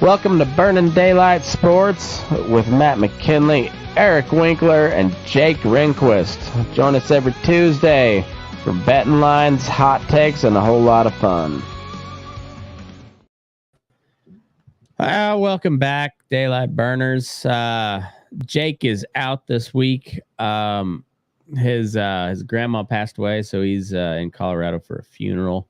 Welcome to Burnin Daylight Sports with Matt McKinley, Eric Winkler, and Jake Rehnquist. Join us every Tuesday for betting lines, hot takes, and a whole lot of fun. Welcome back, Daylight Burners. Jake is out this week. His grandma passed away, so he's in Colorado for a funeral.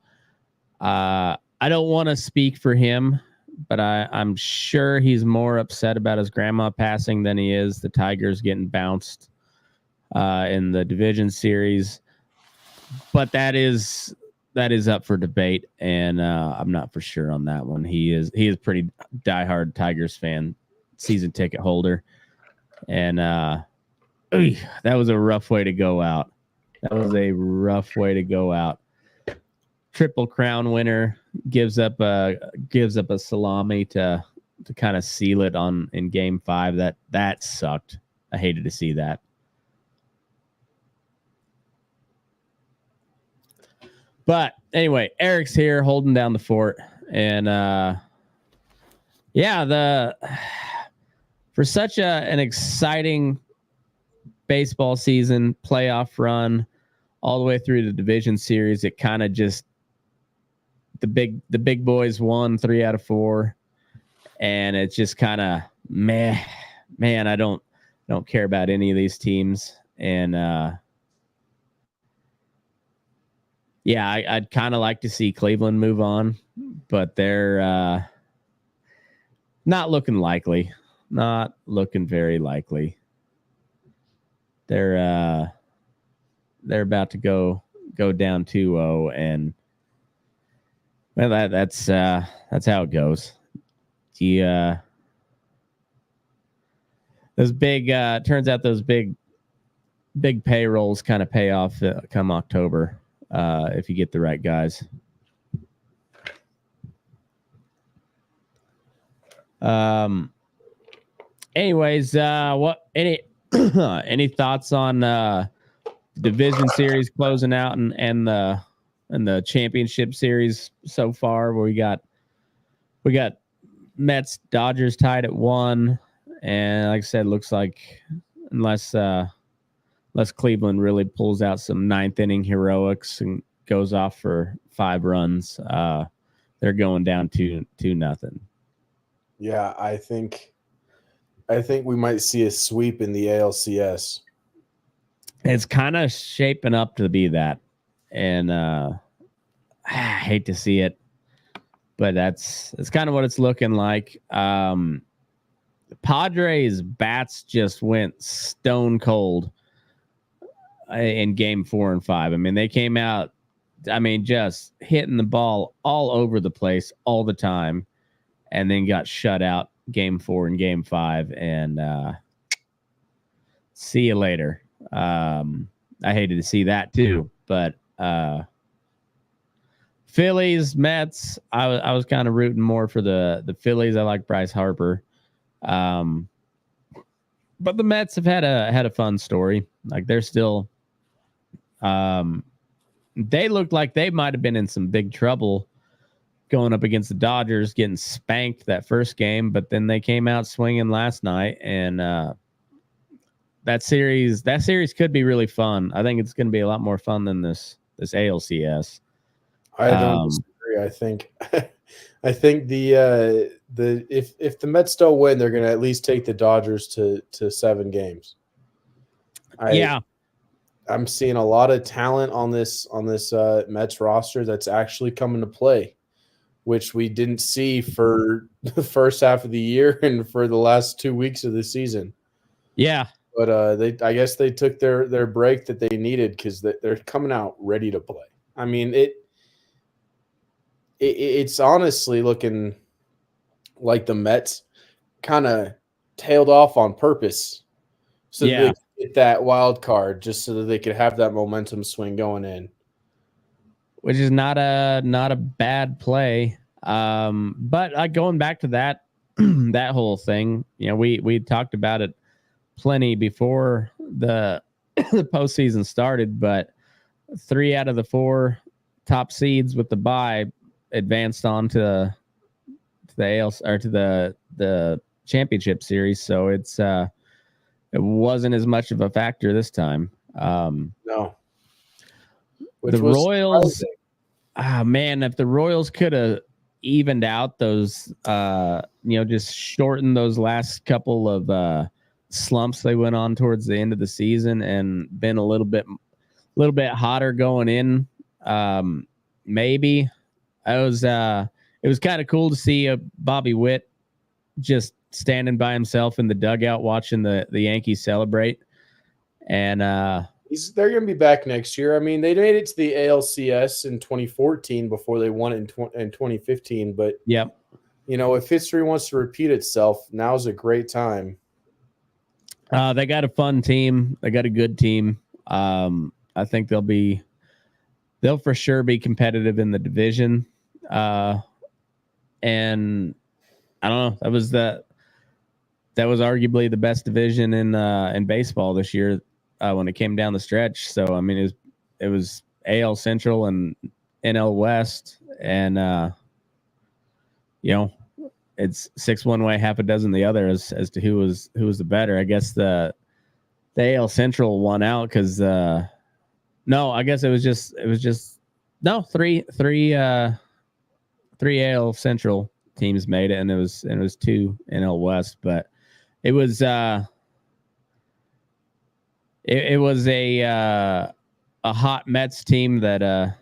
I don't want to speak for him, but I'm sure he's more upset about his grandma passing than he is the Tigers getting bounced in the Division Series. But that is up for debate, and I'm not for sure on that one. He is pretty diehard Tigers fan, season ticket holder, and that was a rough way to go out. Triple Crown winner gives up a salami to kind of seal it in Game 5. That sucked. I hated to see that. But anyway, Eric's here holding down the fort, and for such an exciting baseball season, playoff run, all the way through the Division Series, it kind of just the big boys won 3 out of 4, and it's just kind of man. I don't care about any of these teams, and I'd kind of like to see Cleveland move on, but they're not looking likely. Not looking very likely. They're about to go down 2-0, and well, that's how it goes. Those big turns out those big payrolls kind of pay off come October if you get the right guys. Anyways, any thoughts on Division Series closing out and the championship series so far, where we got Mets Dodgers tied at 1, and like I said, looks like unless Cleveland really pulls out some ninth inning heroics and goes off for 5 runs, they're going down 2-0. Yeah, I think we might see a sweep in the ALCS. It's kind of shaping up to be that, and I hate to see it, but that's kind of what it's looking like. The Padres bats just went stone cold in Game 4 and 5. I mean, they came out, just hitting the ball all over the place all the time, and then got shut out Game 4 and Game 5, and see you later. I hated to see that too, but Phillies, Mets, I was kind of rooting more for the Phillies. I like Bryce Harper. But the Mets have had a fun story. Like, they're still they looked like they might have been in some big trouble going up against the Dodgers, getting spanked that first game, but then they came out swinging last night, and that series could be really fun. I think it's going to be a lot more fun than this ALCS. I don't disagree. I think the if the Mets don't win, they're going to at least take the Dodgers to 7 games. I'm seeing a lot of talent on this Mets roster that's actually coming to play, which we didn't see for the first half of the year and for the last 2 weeks of the season. Yeah. But I guess they took their break that they needed, because they're coming out ready to play. I mean, it's honestly looking like the Mets kind of tailed off on purpose, so they could get that wild card, just so that they could have that momentum swing going in. Which is not a bad play. But going back to that that whole thing, we talked about it plenty before the postseason started, but 3 out of the 4 top seeds with the bye advanced on to the AL or to the championship series, so it wasn't as much of a factor this time. No. The Royals, man, if the Royals could have evened out those, just shortened those last couple of slumps they went on towards the end of the season and been a little bit hotter going in, maybe. It was kind of cool to see Bobby Witt just standing by himself in the dugout watching the Yankees celebrate. And they're going to be back next year. I mean, they made it to the ALCS in 2014 before they won it in 2015. But, yep. If history wants to repeat itself, now's a great time. They got a fun team. They got a good team. I think they'll for sure be competitive in the division. And I don't know. That was arguably the best division in baseball this year when it came down the stretch. So I mean, it was AL Central and NL West, and it's 6 one way, half a dozen the other as to who was the better. I guess the AL Central won out because no, I guess it was just three AL Central teams made it, and it was 2 NL West, but it was it was a hot Mets team that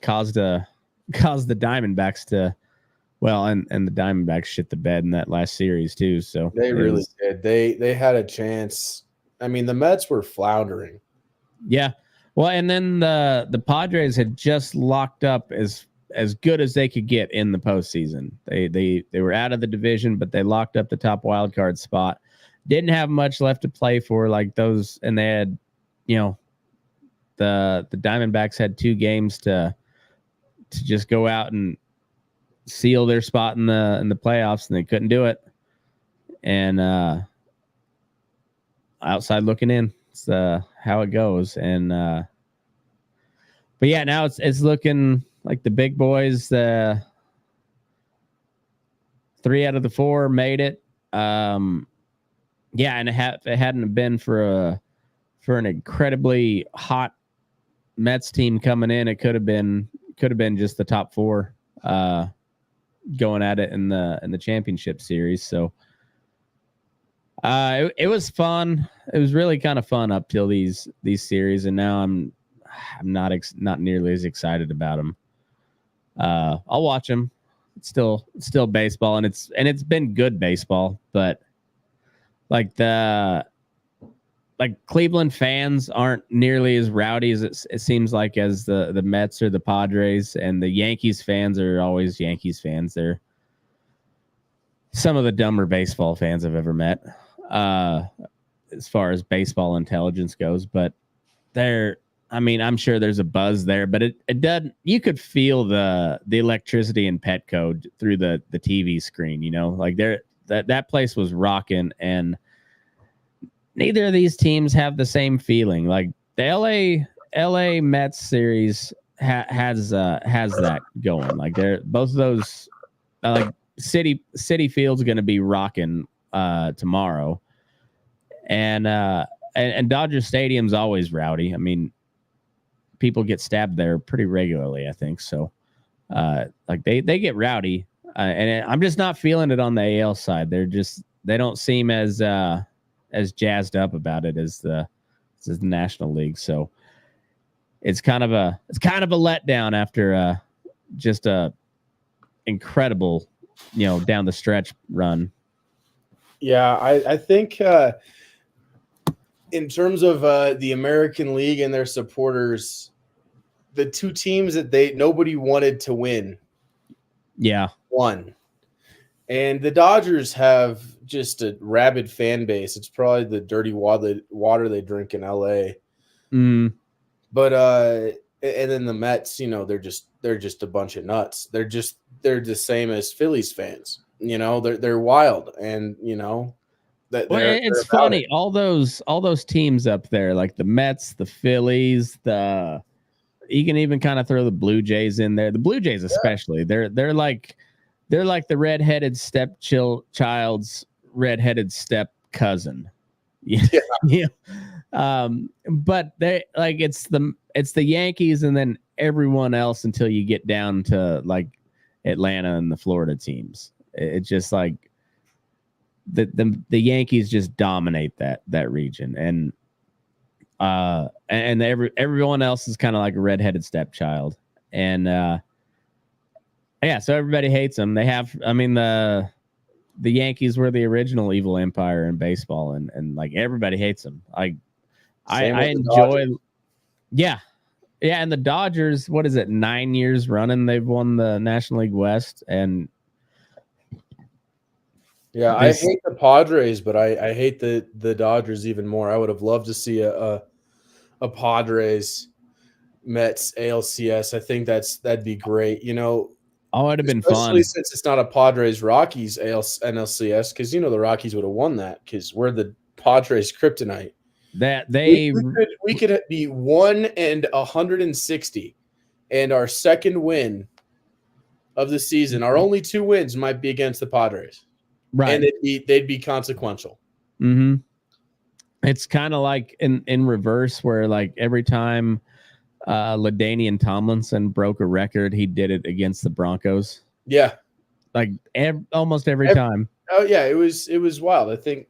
caused the Diamondbacks to, and the Diamondbacks shit the bed in that last series too. So they really did. They had a chance. I mean, the Mets were floundering. Yeah. Well, and then the Padres had just locked up as good as they could get in the postseason. They were out of the division, but they locked up the top wild card spot. Didn't have much left to play for, like those, and they had, the Diamondbacks had 2 games to just go out and seal their spot in the playoffs, and they couldn't do it. And outside looking in, it's how it goes. And but yeah, now it's looking like the big boys, 3 out of the 4 made it. Yeah, and if it hadn't been for an incredibly hot Mets team coming in, it could have been just the top 4 going at it in the championship series. So it was fun. It was really kind of fun up till these series, and now I'm not nearly as excited about them. I'll watch them. It's still baseball, and it's been good baseball, but Cleveland fans aren't nearly as rowdy as it seems like as the Mets or the Padres, and the Yankees fans are always Yankees fans. They're some of the dumber baseball fans I've ever met, as far as baseball intelligence goes. But I'm sure there's a buzz there, but it doesn't. You could feel the electricity in Petco through the TV screen. That place was rocking, and neither of these teams have the same feeling. Like the LA Mets series has that going. Like they're both of those. Like Citi Field's going to be rocking tomorrow, and Dodger Stadium's always rowdy. I mean, people get stabbed there pretty regularly, I think. So, they get rowdy, and I'm just not feeling it on the AL side. They don't seem as jazzed up about it as the National League. So it's kind of a letdown after just a incredible, down the stretch run. Yeah, I think in terms of the American League and their supporters, the 2 teams that nobody wanted to win, won. And the Dodgers have just a rabid fan base. It's probably the dirty water they drink in LA. Mm. But and then the Mets, they're just a bunch of nuts. They're the same as Phillies fans. They're wild, and it's funny. All those teams up there, like the Mets, the Phillies, you can even kind of throw the Blue Jays in there. The Blue Jays especially, they're like they're like the redheaded stepchild's redheaded step cousin. Yeah. Yeah. But they like it's the Yankees and then everyone else until you get down to like Atlanta and the Florida teams. It's just like the Yankees just dominate that region, and everyone else is kind of like a redheaded stepchild, and yeah, so everybody hates them. They have, I mean, the Yankees were the original evil empire in baseball, and like everybody hates them. Like I enjoy, yeah, and the Dodgers. What is it? 9 years running, they've won the National League West, and yeah, I hate the Padres, but I hate the Dodgers even more. I would have loved to see a Padres Mets ALCS. I think that'd be great. You know. Oh, it'd have been fun. Especially since it's not a Padres Rockies NLCS, because you know the Rockies would have won that because we're the Padres kryptonite. That we could be 1-160, and our second win of the season, our only 2 wins might be against the Padres, right? And they'd be consequential. Mm-hmm. It's kind of like in reverse, where like every time LaDainian Tomlinson broke a record, he did it against the Broncos. Yeah, like almost every time. Oh yeah, it was wild. I think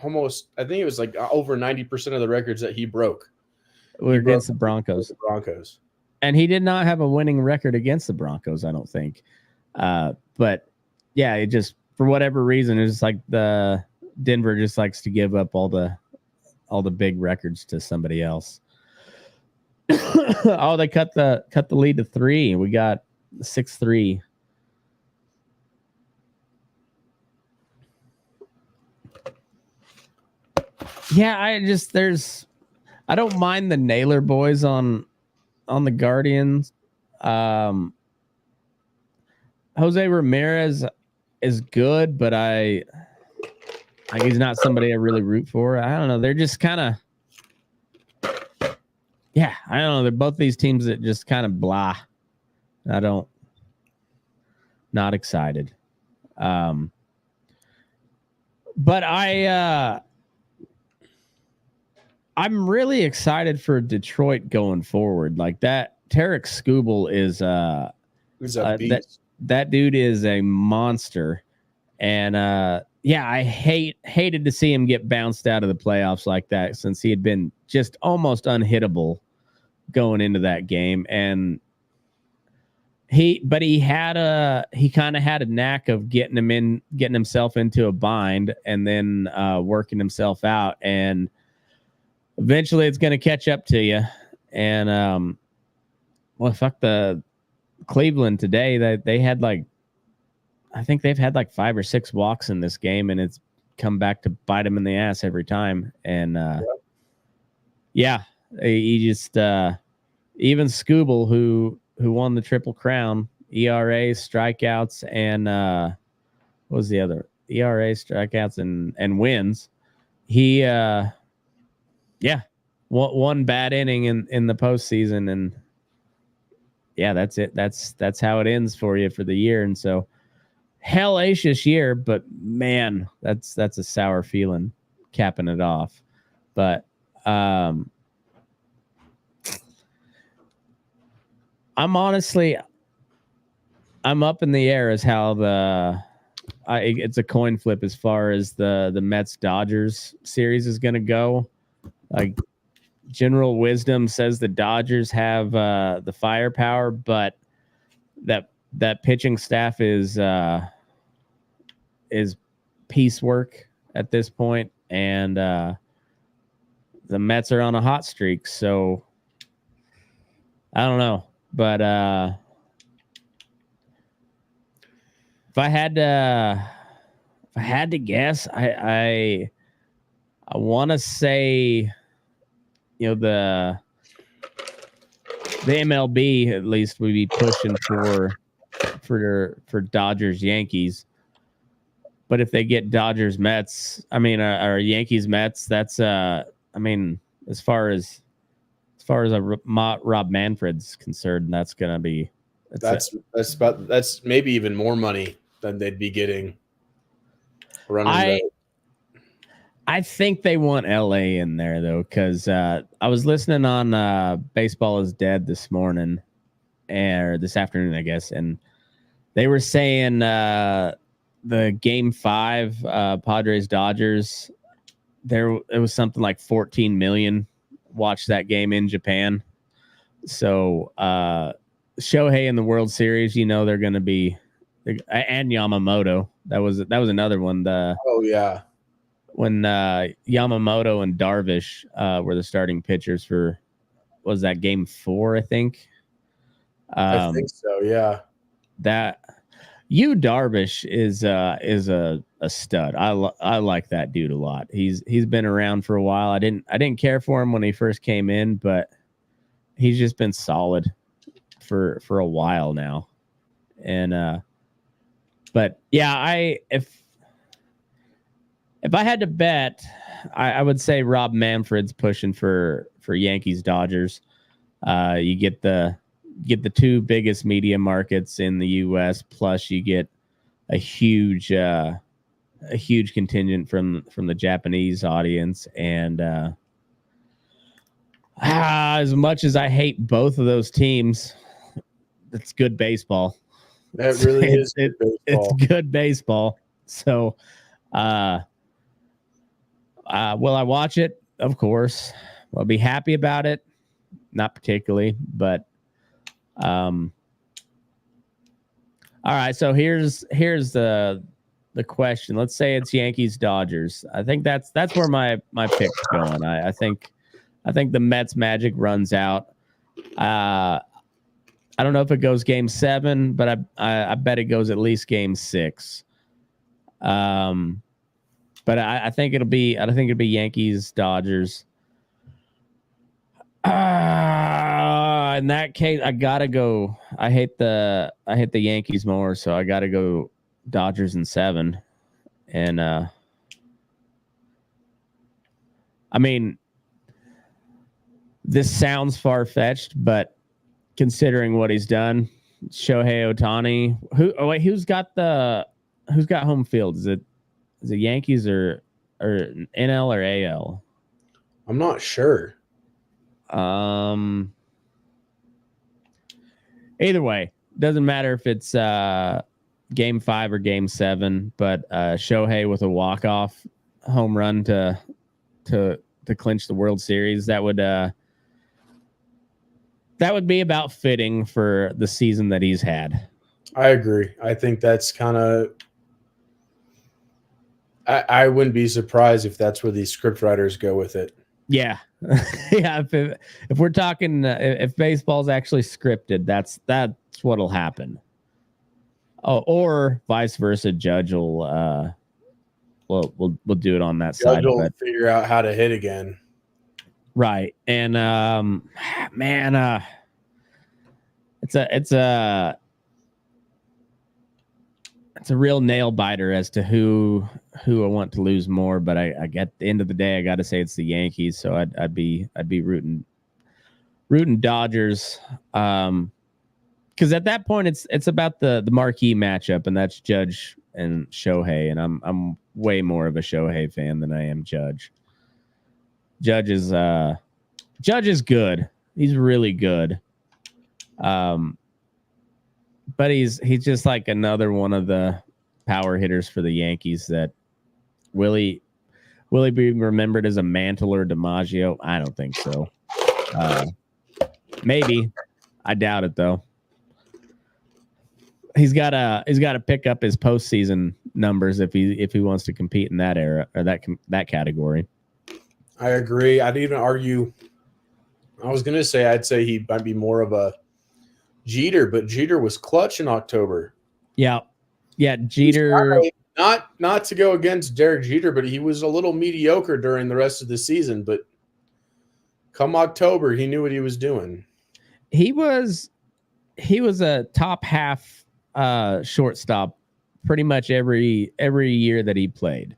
it was like over 90% of the records that he broke were against the Broncos. And he did not have a winning record against the Broncos, I don't think. But yeah, it just for whatever reason, it's just like the Denver just likes to give up all the big records to somebody else. Oh, they cut the lead to 3. We got 6-3. Yeah, I don't mind the Naylor boys on the Guardians. Jose Ramirez is good, but he's not somebody I really root for. I don't know. They're just kind of. Yeah, I don't know. They're both these teams that just kind of blah. Not excited. But I'm really excited for Detroit going forward. Like that, Tarek Skubal is He's a beast. That dude is a monster. And yeah, I hated to see him get bounced out of the playoffs like that, since he had been just almost unhittable going into that game. And he kind of had a knack of getting himself into a bind and then working himself out, and eventually it's going to catch up to you. And well, fuck the Cleveland today. They had like, I think they've had like 5 or 6 walks in this game, and it's come back to bite them in the ass every time. And yeah, he just even Skubal, who won the Triple Crown, ERA, strikeouts, and what was the other? ERA, strikeouts, and wins. He yeah, one bad inning in the postseason, and yeah, that's it. That's how it ends for you for the year. And so hellacious year, but man, that's a sour feeling capping it off. But I'm up in the air as how it's a coin flip as far as the Mets Dodgers series is going to go. Like, general wisdom says the Dodgers have the firepower, but that pitching staff is piecework at this point, and the Mets are on a hot streak. So I don't know, but if I had to guess, I want to say, you know, the MLB at least would be pushing for Dodgers Yankees. But if they get Dodgers Mets, or Yankees Mets, that's as far as Rob Manfred's concerned, that's gonna be That's maybe even more money than they'd be getting running. I think they want LA in there though, because I was listening on Baseball is Dead this morning or this afternoon, I guess, and they were saying the Game 5 Padres Dodgers, it was something like 14 million watched that game in Japan. So Shohei in the World Series, they're going to be, and Yamamoto. That was another one. When Yamamoto and Darvish were the starting pitchers for, was that Game 4? I think. I think so. Yeah. That Darvish is a stud. I like that dude a lot. He's been around for a while. I didn't care for him when he first came in, but he's just been solid for a while now. And but yeah, if I had to bet, I would say Rob Manfred's pushing for Yankees Dodgers. You get the two biggest media markets in the U.S. plus you get a huge contingent from the Japanese audience. And as much as I hate both of those teams, it's good baseball. That really is good baseball. It's good baseball. So, will I watch it? Of course. I'll be happy about it. Not particularly, but all right. So here's the question. Let's say it's Yankees Dodgers. I think that's where my pick's going. I think the Mets magic runs out. I don't know if it goes Game 7, but I bet it goes at least Game 6. But I think it'll be Yankees Dodgers. In that case, I gotta go. I hate the Yankees more, so I gotta go Dodgers in 7. And I mean, this sounds far fetched, but considering what he's done, Shohei Ohtani. Who's got home field? Is it Yankees or NL or AL? I'm not sure. Either way, doesn't matter if it's Game 5 or Game 7. But Shohei with a walk-off home run to clinch the World Series, that would be about fitting for the season that he's had. I agree. I think that's kind of. I wouldn't be surprised if that's where these scriptwriters go with it. Yeah, yeah. If we're talking, if baseball's actually scripted, that's what'll happen. Oh, or vice versa. Judge will we'll do it on that Judge side. will figure out how to hit again. Right, and man, it's a real nail biter as to who I want to lose more, but I at the end of the day I got to say it's the Yankees, so I'd be rooting Dodgers, because at that point it's about the marquee matchup, and that's Judge and Shohei, and I'm way more of a Shohei fan than I am Judge. Judge is good. He's really good. But he's just like another one of the power hitters for the Yankees that will he be remembered as a Mantle or DiMaggio? I don't think so. Maybe. I doubt it though. He's got to pick up his postseason numbers if he wants to compete in that era or that category. I agree. I'd even argue. I'd say he might be more of a Jeter, but Jeter was clutch in October. Yeah. Jeter. Not to go against Derek Jeter, but he was a little mediocre during the rest of the season. But come October, he knew what he was doing. He was a top half shortstop pretty much every year that he played.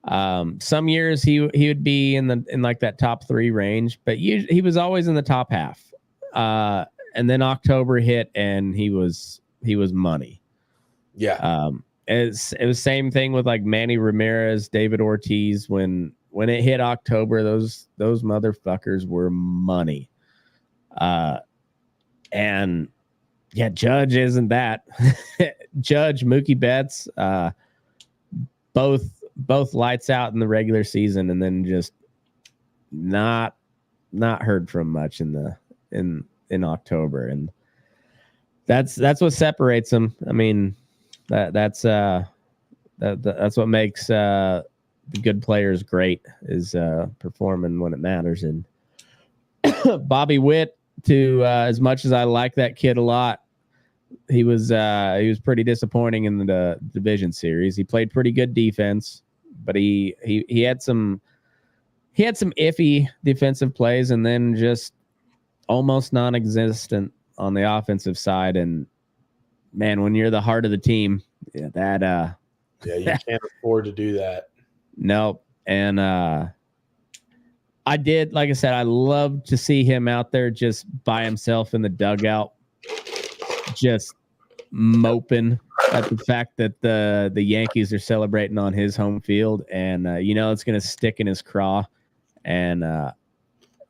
Some years he would be in like that top 3 range, but he was always in the top half. then October hit and he was money. Yeah. It was same thing with like Manny Ramirez, David Ortiz. When it hit October, those motherfuckers were money. And yeah, Judge isn't that. Judge, Mookie Betts, both lights out in the regular season, and then just not heard from much in October, and that's what separates them. I mean, that's what makes the good players great, is performing when it matters. And Bobby Witt, to as much as I like that kid a lot, he was pretty disappointing in the division series. He played pretty good defense, but he had some iffy defensive plays, and then just almost non-existent on the offensive side. And man, when you're the heart of the team, you can't afford to do that. No. And I did, like I said, I love to see him out there just by himself in the dugout, just moping at the fact that the Yankees are celebrating on his home field, and it's going to stick in his craw, and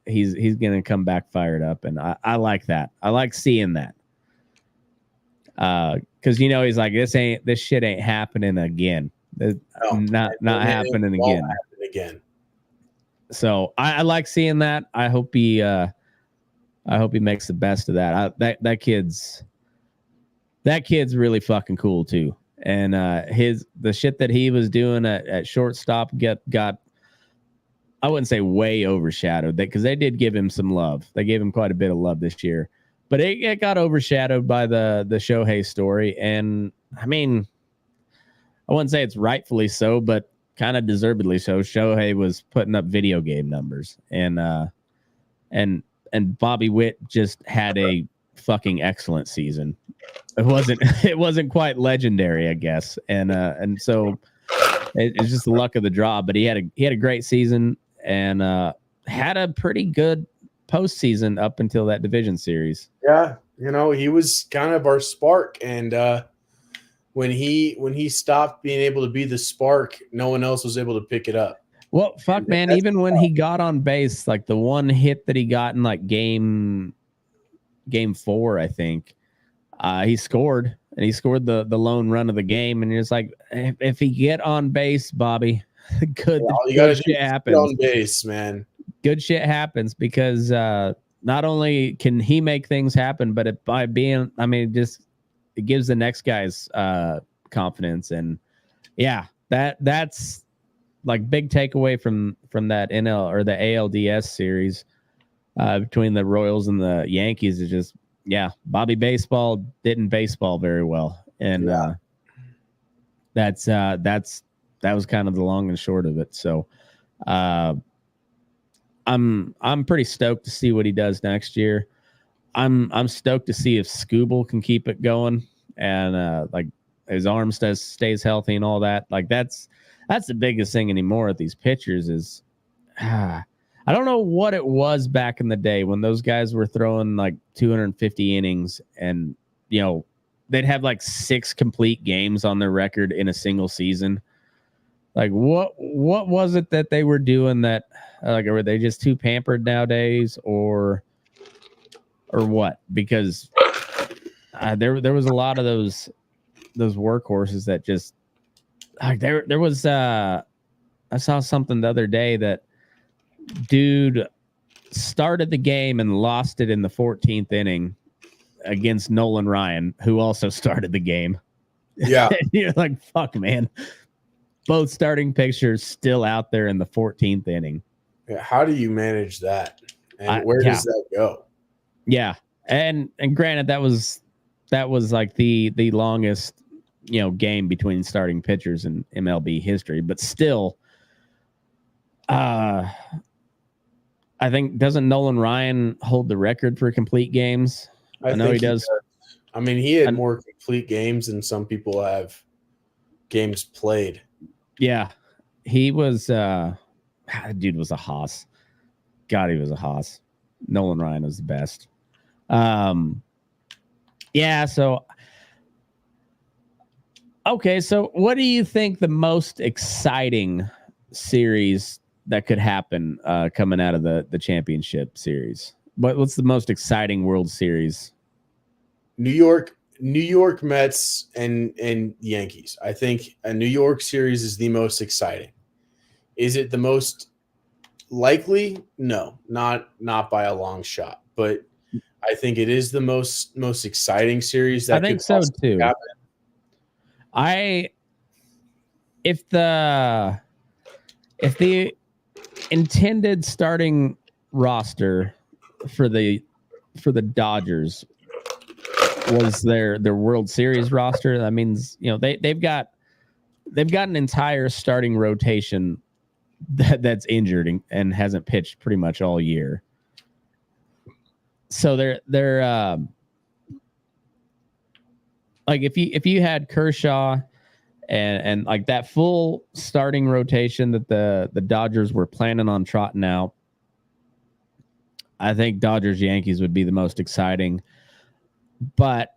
he's going to come back fired up, and I like that. I like seeing that, because he's like, this shit ain't happening again. Not happening again. Happen again. So I like seeing that. I hope he makes the best of that. That kid's really fucking cool too. And the shit that he was doing at shortstop got I wouldn't say way overshadowed, because they did give him some love. They gave him quite a bit of love this year, but it got overshadowed by the Shohei story. And I mean, I wouldn't say it's rightfully so, but kind of deservedly so. Shohei was putting up video game numbers, and Bobby Witt just had a fucking excellent season. It wasn't quite legendary, I guess, and so it's just the luck of the draw. But he had a great season, and had a pretty good postseason up until that division series. Yeah, he was kind of our spark, and when he stopped being able to be the spark, no one else was able to pick it up. Well, fuck, man, even when he got on base, like the one hit that he got in like game 4, I think, he scored, and he scored the lone run of the game. And it's like, if he get on base, Bobby, good shit happens. On base, man. Good shit happens, because not only can he make things happen, but it gives the next guy's confidence. And yeah, that's like big takeaway from that NL or the ALDS series between the Royals and the Yankees is just, Bobby Baseball didn't baseball very well. And that was kind of the long and short of it. So I'm pretty stoked to see what he does next year. I'm stoked to see if Scooble can keep it going, and like his arm stays healthy and all that. Like that's the biggest thing anymore with these pitchers is I don't know what it was back in the day when those guys were throwing like 250 innings, and they'd have like 6 complete games on their record in a single season. Like what was it that they were doing that like, were they just too pampered nowadays, or what? Because there was a lot of those workhorses that just like there was I saw something the other day that dude started the game and lost it in the 14th inning against Nolan Ryan, who also started the game. Yeah. You're like, fuck, man. Both starting pitchers still out there in the 14th inning. Yeah, how do you manage that? And where does that go? Yeah. And granted, that was like the longest, game between starting pitchers in MLB history, but still, I think, doesn't Nolan Ryan hold the record for complete games? I know he does. I mean, he had more complete games than some people have games played. Yeah. He was dude was a hoss. God, he was a hoss. Nolan Ryan was the best. Yeah. So, okay. So what do you think the most exciting series that could happen coming out of the championship series? What's the most exciting World Series? New York Mets and Yankees. I think a New York series is the most exciting. Is it the most likely? No, not by a long shot. But I think it is the most exciting series that I think so too. happen. If the intended starting roster for the Dodgers was their World Series roster, that means they've got an entire starting rotation that's injured and hasn't pitched pretty much all year. So they're like if you had Kershaw and like that full starting rotation that the Dodgers were planning on trotting out, I think Dodgers Yankees would be the most exciting. But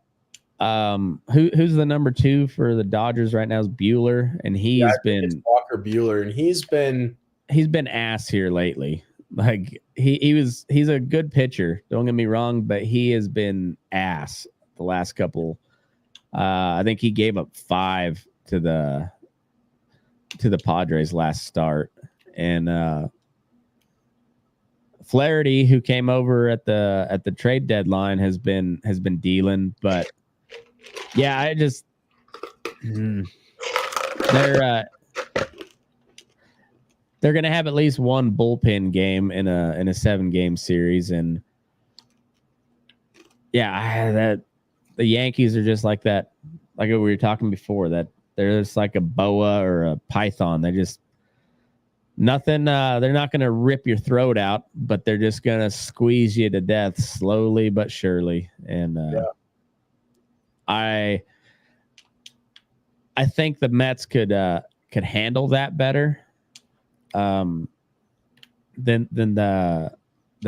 who's the number 2 for the Dodgers right now is Buehler, and he's been Walker Buehler, and he's been ass here lately. Like he's a good pitcher, don't get me wrong, but he has been ass the last couple. I think he gave up 5 to the Padres last start, and Flaherty, who came over at the trade deadline, has been dealing. But yeah, I just they're going to have at least one bullpen game in a 7-game series, and yeah, the Yankees are just like that, like we were talking before, that they're just like a boa or a python. They just nothing. They're not going to rip your throat out, but they're just going to squeeze you to death slowly but surely. And I think the Mets could handle that better than the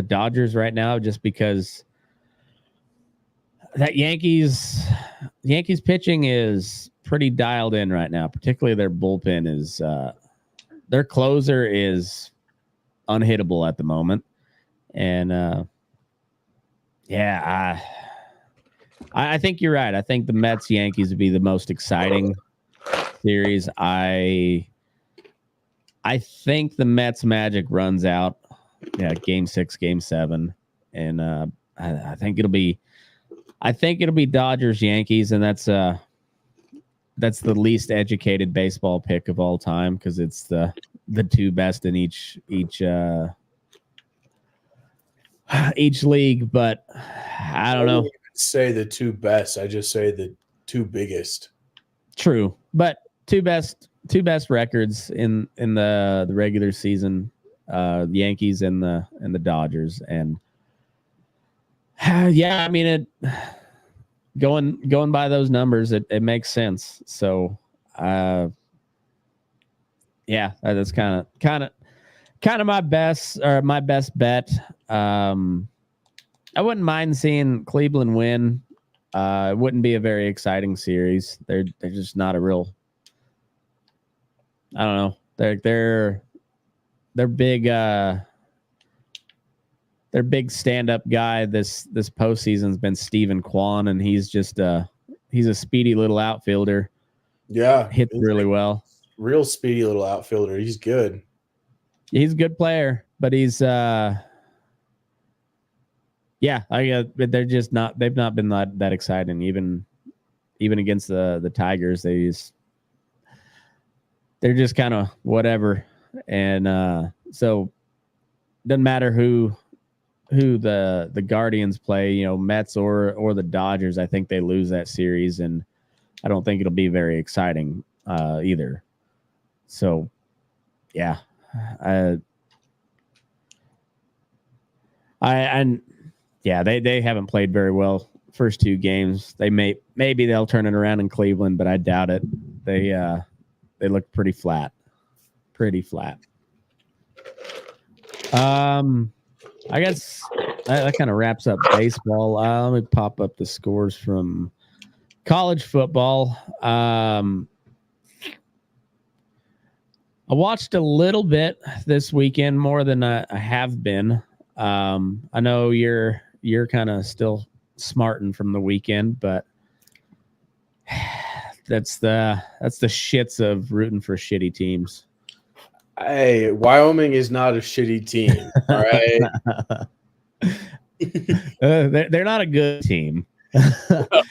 Dodgers right now, just because that Yankees pitching is pretty dialed in right now. Particularly their bullpen is their closer is unhittable at the moment, and I think you're right. I think the Mets Yankees would be the most exciting series. I think the Mets magic runs out. Yeah, game 6, game 7, and I think it'll be Dodgers Yankees, and that's the least educated baseball pick of all time because it's the 2 best in each league. But I don't know. Say the 2 best. I just say the 2 biggest. True, but 2 best records in the regular season, the Yankees and the Dodgers, and yeah, I mean it. Going by those numbers, it makes sense. So, yeah, that's kind of my best bet. I wouldn't mind seeing Cleveland win. It wouldn't be a very exciting series. They're just not a real. I don't know. They're big. Their big stand-up guy this postseason's been Steven Kwan, and he's just he's a speedy little outfielder. Yeah, hits really well. Real speedy little outfielder. He's good. He's a good player, but he's they're just not. They've not been that exciting. Even against the Tigers, they're just kind of whatever, and so doesn't matter who the Guardians play, Mets or the Dodgers. I think they lose that series, and I don't think it'll be very exciting either. So, yeah, they haven't played very well first 2 games. Maybe they'll turn it around in Cleveland, but I doubt it. They look pretty flat. I guess that kind of wraps up baseball. Let me pop up the scores from college football. I watched a little bit this weekend, more than I have been. I know you're kind of still smarting from the weekend, but that's the shits of rooting for shitty teams. Hey, Wyoming is not a shitty team. All right. They're not a good team.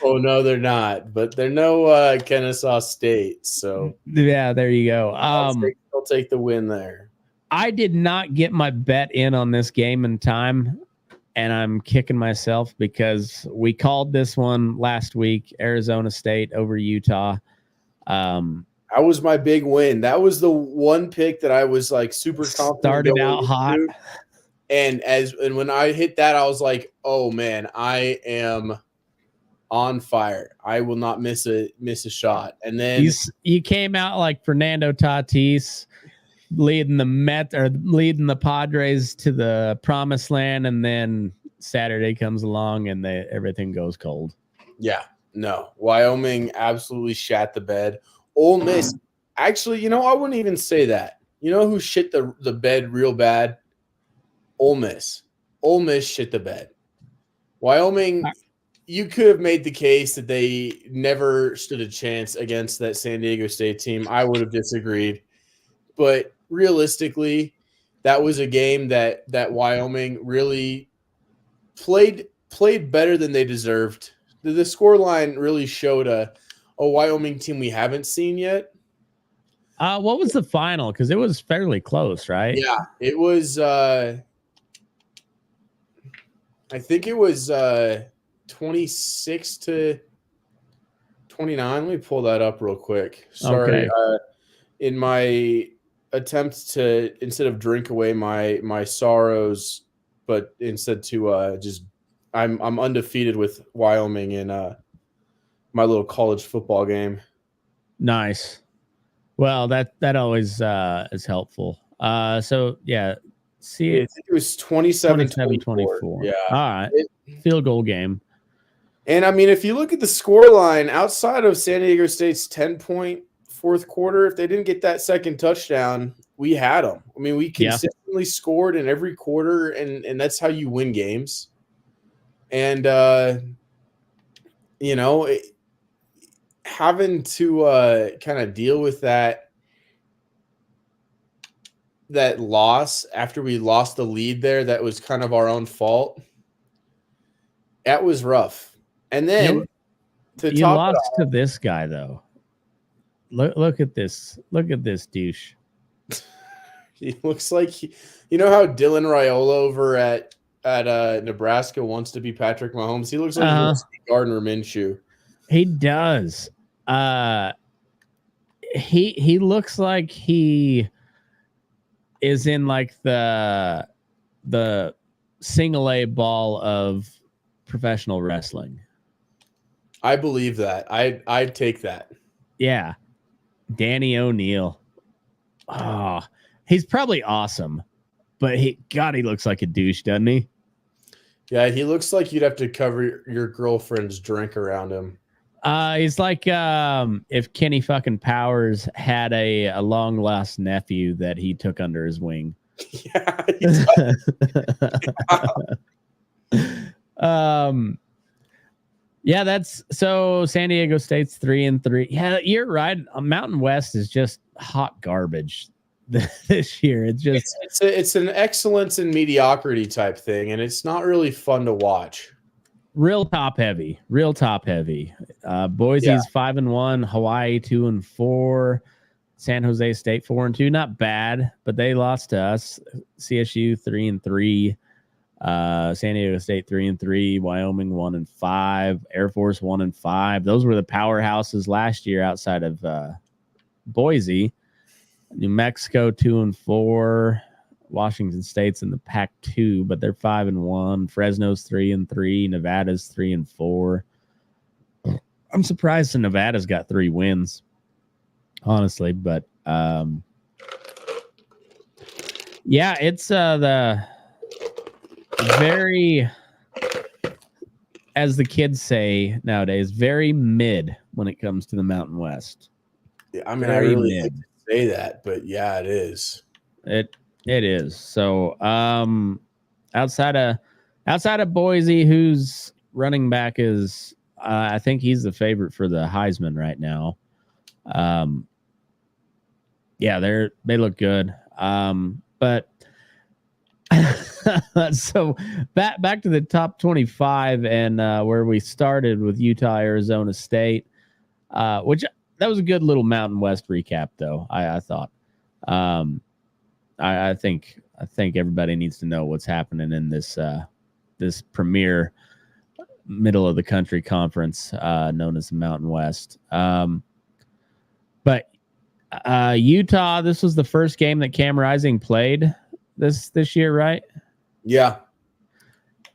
Oh no, they're not. But they're no Kennesaw State. So yeah, there you go. I'll take the win there. I did not get my bet in on this game in time, and I'm kicking myself because we called this one last week, Arizona State over Utah. That was my big win. That was the one pick that I was like super confident. Started out hot. And when I hit that, I was like, oh man, I am on fire. I will not miss a shot. And then you came out like Fernando Tatis leading the Padres to the promised land, and then Saturday comes along and everything goes cold. Yeah, no. Wyoming absolutely shat the bed. Ole Miss, actually, I wouldn't even say that. You know who shit the bed real bad? Ole Miss. Ole Miss shit the bed. Wyoming, you could have made the case that they never stood a chance against that San Diego State team. I would have disagreed. But realistically, that was a game that Wyoming really played better than they deserved. The scoreline really showed a Wyoming team we haven't seen yet. What was the final? Because it was fairly close, right? Yeah, it was. I think it was 26 to 29. Let me pull that up real quick. Sorry, okay. In my attempt to, instead of drink away my sorrows, but instead to just, I'm undefeated with Wyoming in my little college football game. Nice. Well, that always is helpful. So yeah, see, I think it was 27-24. Yeah. All right. Field goal game. And I mean, if you look at the score line outside of San Diego State's 10-point fourth quarter, if they didn't get that second touchdown, we had them. I mean, we consistently scored in every quarter, and that's how you win games. And having to kind of deal with that loss after we lost the lead there, that was kind of our own fault. That was rough. And then you lost to this guy though. Look at this. Look at this douche. He looks like how Dylan Raiola over at Nebraska wants to be Patrick Mahomes. He looks like Gardner Minshew. He does. He looks like he is in like the single A ball of professional wrestling. I believe that. I'd take that. Yeah. Danny O'Neil. Oh, he's probably awesome, but he looks like a douche, doesn't he? Yeah, he looks like you'd have to cover your girlfriend's drink around him. He's like if Kenny fucking Powers had a long lost nephew that he took under his wing. Yeah. Yeah, that's so San Diego State's 3-3. Yeah, you're right. Mountain West is just hot garbage this year. It's an excellence in mediocrity type thing, and it's not really fun to watch. Real top heavy. Boise's 5-1, Hawaii 2-4, San Jose State 4-2. Not bad, but they lost to us. CSU 3-3. San Diego State 3-3, Wyoming 1-5, Air Force 1-5. Those were the powerhouses last year outside of Boise. New Mexico 2-4, Washington State's in the Pac-2, but they're 5-1. Fresno's 3-3, Nevada's 3-4. I'm surprised Nevada's got 3 wins, honestly, but yeah, it's very, as the kids say nowadays, very mid when it comes to the Mountain West. Yeah, I mean, Very I really mid. hate to say that, but yeah, it is. It is. So outside of Boise, whose running back is I think he's the favorite for the Heisman right now. Yeah, they look good. But so back to the top 25 and where we started with Utah, Arizona State, which that was a good little Mountain West recap, though. I thought. I think everybody needs to know what's happening in this premier middle of the country conference known as the Mountain West. But Utah, this was the first game that Cam Rising played this year, right? Yeah.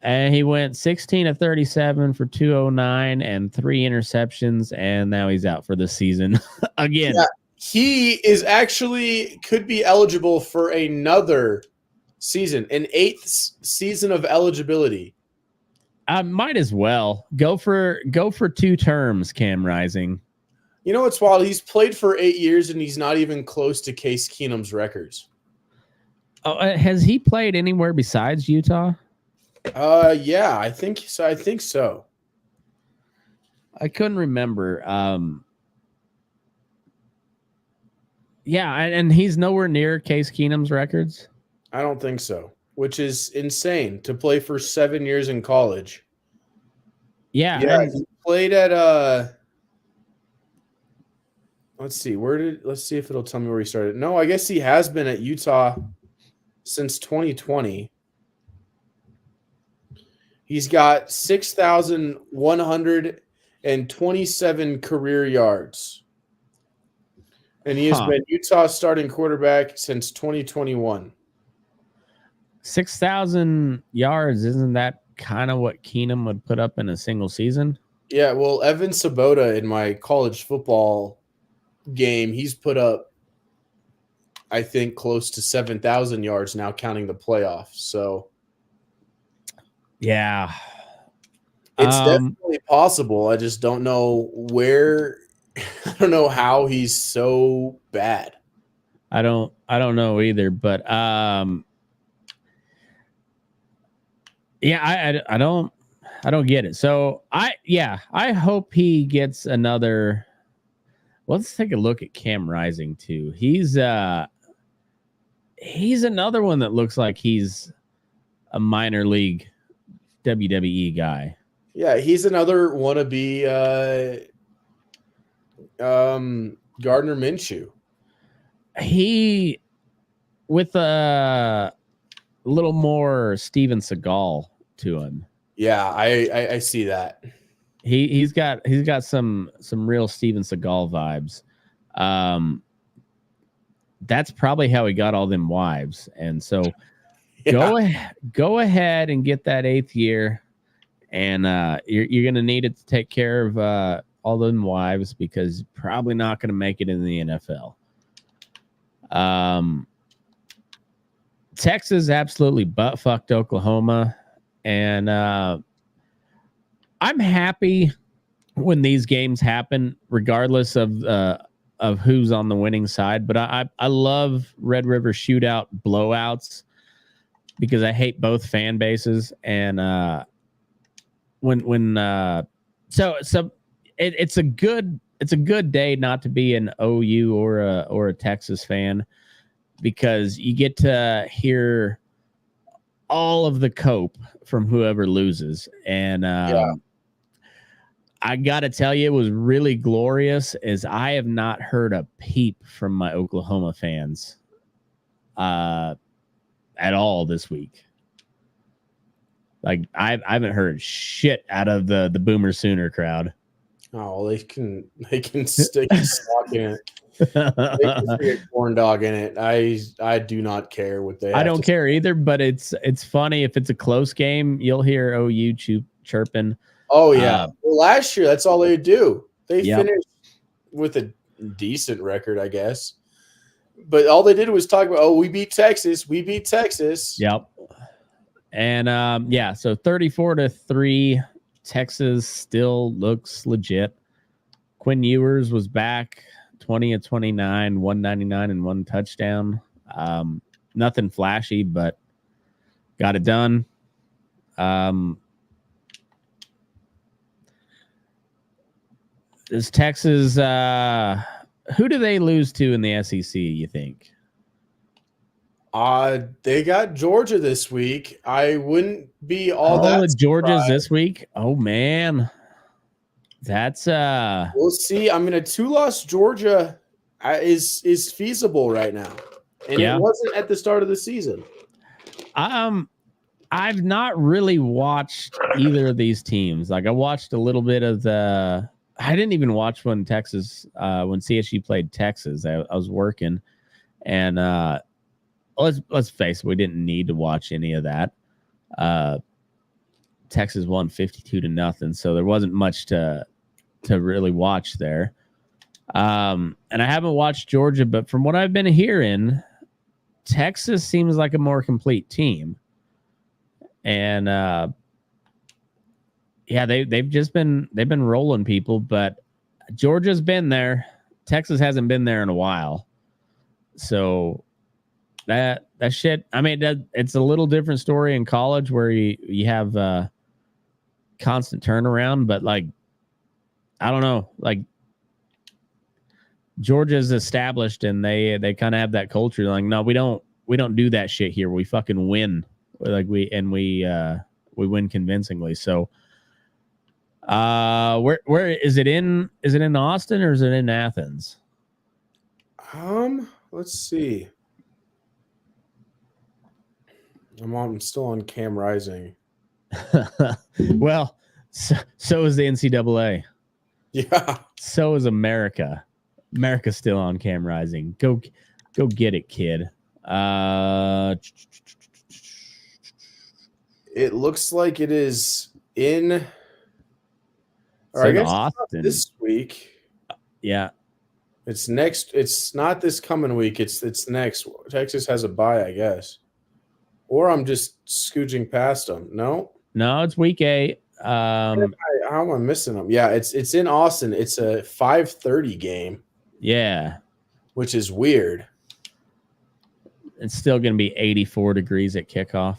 And he went 16 of 37 for 209 and 3 interceptions, and now he's out for the season again. Yeah, he is actually could be eligible for another season, an 8th season of eligibility. I might as well go for 2 terms, Cam Rising. You know what's wild? He's played for 8 years, and he's not even close to Case Keenum's records. Oh, has he played anywhere besides Utah? Yeah, I think so. I couldn't remember. Yeah, and he's nowhere near Case Keenum's records. I don't think so, which is insane to play for 7 years in college. Yeah, he played at let's see if it'll tell me where he started. No, I guess he has been at Utah since 2020. He's got 6,127 career yards. And he has been Utah's starting quarterback since 2021. 6,000 yards, isn't that kind of what Keenum would put up in a single season? Yeah, well, Evan Sabota in my college football game, he's put up, I think, close to 7,000 yards now, counting the playoffs. So, yeah, it's definitely possible. I just don't know where. I don't know how he's so bad. I don't know either. But yeah, I don't get it. So I hope he gets another. Let's take a look at Cam Rising too. He's another one that looks like he's a minor league WWE guy. Yeah, he's another wannabe Gardner Minshew. He with a little more Steven Seagal to him. Yeah, I see that. He's got some real Steven Seagal vibes. That's probably how he got all them wives. And so go ahead and get that 8th year, and you're gonna need it to take care of all them wives, because you're probably not gonna make it in the NFL. Texas absolutely butt fucked Oklahoma, and I'm happy when these games happen, regardless of who's on the winning side. But I love Red River shootout blowouts because I hate both fan bases. And it's a good day not to be an OU or a Texas fan, because you get to hear all of the cope from whoever loses. And I got to tell you, it was really glorious, as I have not heard a peep from my Oklahoma fans at all this week. Like, I haven't heard shit out of the Boomer Sooner crowd. Oh, they can stick a stock in it. They can stick a corn dog in it. I do not care what they. I don't care either, but it's funny if it's a close game, you'll hear OU chirping. Oh yeah, well, last year that's all they do. They finished with a decent record, I guess. But all they did was talk about, we beat Texas. We beat Texas. Yep. And so 34-3, Texas still looks legit. Quinn Ewers was back, 20 of 29, 199 and 1 touchdown. Nothing flashy, but got it done. Is Texas who do they lose to in the SEC, you think? They got Georgia this week. I wouldn't be all that Georgia's this week. Oh man. That's we'll see. I mean, a 2-loss Georgia is feasible right now. And it wasn't at the start of the season. I've not really watched either of these teams. Like I watched a little bit of I didn't even watch when CSU played Texas. I was working, and let's face it, we didn't need to watch any of that. Texas won 52-0, so there wasn't much to really watch there. And I haven't watched Georgia, but from what I've been hearing, Texas seems like a more complete team. And they've been rolling people, but Georgia's been there. Texas hasn't been there in a while. So that shit, I mean, it's a little different story in college where you have constant turnaround, but like, I don't know, like Georgia's established and they kind of have that culture. Like, no, we don't do that shit here. We fucking win. Like we win convincingly. So where is it in Austin or is it in Athens? Let's see. I'm still on Cam Rising. Well, so is the NCAA. Yeah. So is America. America's still on Cam Rising. Go get it, kid. It looks like it is in. Or I guess Austin this week. Yeah. It's next. It's not this coming week. It's next. Texas has a bye, I guess. Or I'm just scooging past them. No, it's week 8. How am I missing them? Yeah, it's in Austin. It's a 5:30 game. Yeah, which is weird. It's still going to be 84 degrees at kickoff.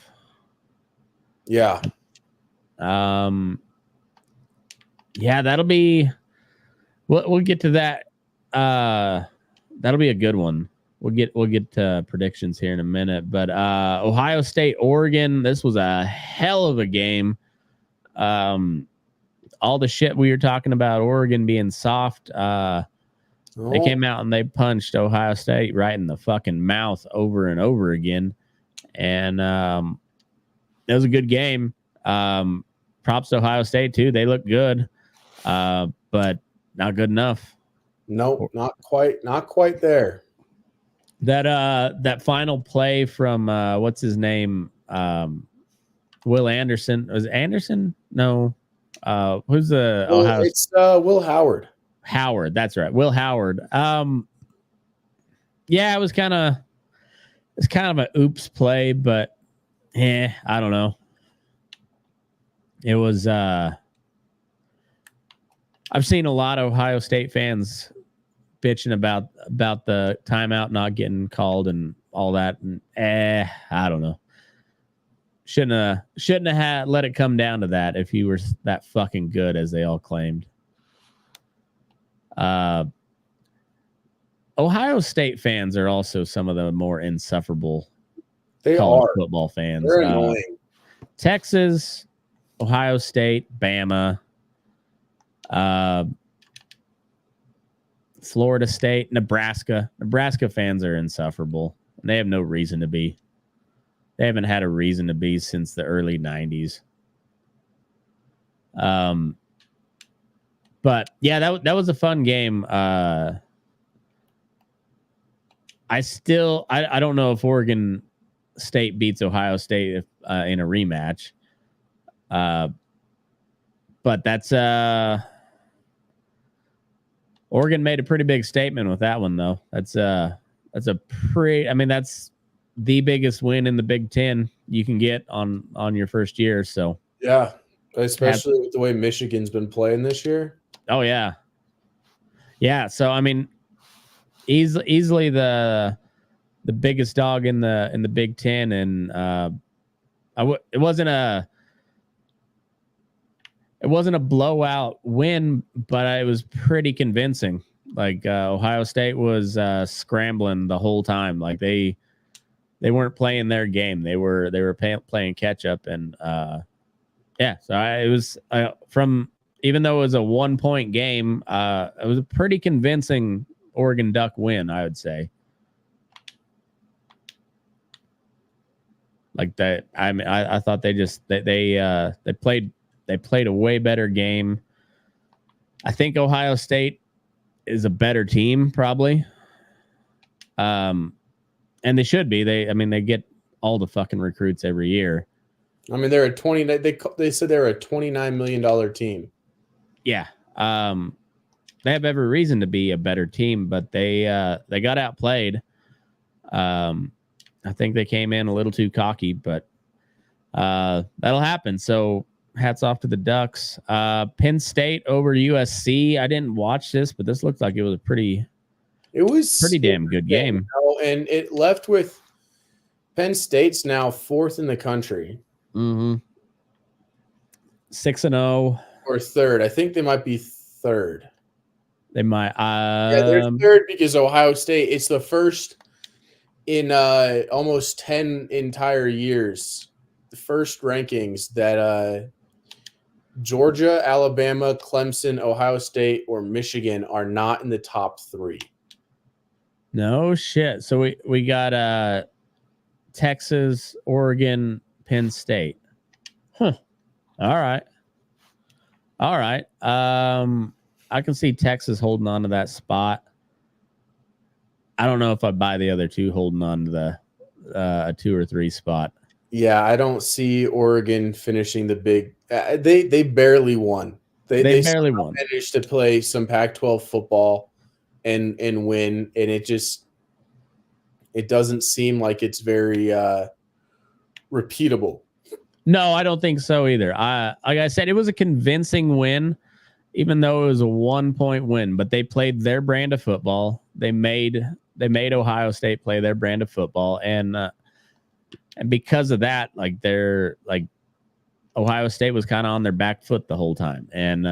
Yeah. Yeah, that'll be. We'll get to that. That'll be a good one. We'll get to predictions here in a minute. But Ohio State, Oregon, this was a hell of a game. All the shit we were talking about, Oregon being soft. They came out and they punched Ohio State right in the fucking mouth over and over again. And it was a good game. Props to Ohio State, too. They look good, but not good enough. Nope, not quite there. That final play from what's his name? Will Anderson. Was it Anderson? No. Who's the Ohio? It's Will Howard. Howard, that's right. Will Howard. Yeah, it was kind of an oops play, but I don't know. It was I've seen a lot of Ohio State fans bitching about the timeout not getting called and all that, and I don't know. Shouldn't have let it come down to that if you were that fucking good as they all claimed. Ohio State fans are also some of the more insufferable college football fans. They're annoying. Texas, Ohio State, Bama, Florida State, Nebraska. Nebraska fans are insufferable. They have no reason to be. They haven't had a reason to be since the early 90s. But yeah, that was a fun game. I don't know if Oregon State beats Ohio State in a rematch. But that's Oregon made a pretty big statement with that one, though. That's a pretty. I mean, that's the biggest win in the Big Ten you can get on your first year. So yeah, especially with the way Michigan's been playing this year. Oh yeah. So I mean, easily the biggest dog in the Big Ten, and it wasn't a blowout win, but it was pretty convincing. Like Ohio State was scrambling the whole time. Like they weren't playing their game. They were playing catch up, and so it was from, even though it was a 1-point game, it was a pretty convincing Oregon Duck win, I would say. Like that, I mean, I thought they played a way better game. I think Ohio State is a better team, probably. And they should be. They get all the fucking recruits every year. I mean, they're they said they're a $29 million team. Yeah. They have every reason to be a better team, but they got outplayed. I think they came in a little too cocky, but that'll happen. So hats off to the Ducks. Penn State over USC. I didn't watch this, but this looked like it was a pretty damn good game. And it left with Penn State's now 4th in the country. 6-0 or 3rd. I think they might be 3rd. They might. They're 3rd because Ohio State. It's the first in almost 10 entire years. The first rankings that Georgia, Alabama, Clemson, Ohio State, or Michigan are not in the top 3. No shit. So we got Texas, Oregon, Penn State. Huh. All right. I can see Texas holding on to that spot. I don't know if I buy the other two holding on to the 2 or 3 spot. Yeah, I don't see Oregon finishing the big. They barely won. They barely won. Managed to play some Pac-12 football and win, and it doesn't seem like it's very repeatable. No, I don't think so either. Like I said, it was a convincing win, even though it was a 1-point win. But they played their brand of football. They made Ohio State play their brand of football, and because of that, Ohio State was kind of on their back foot the whole time, and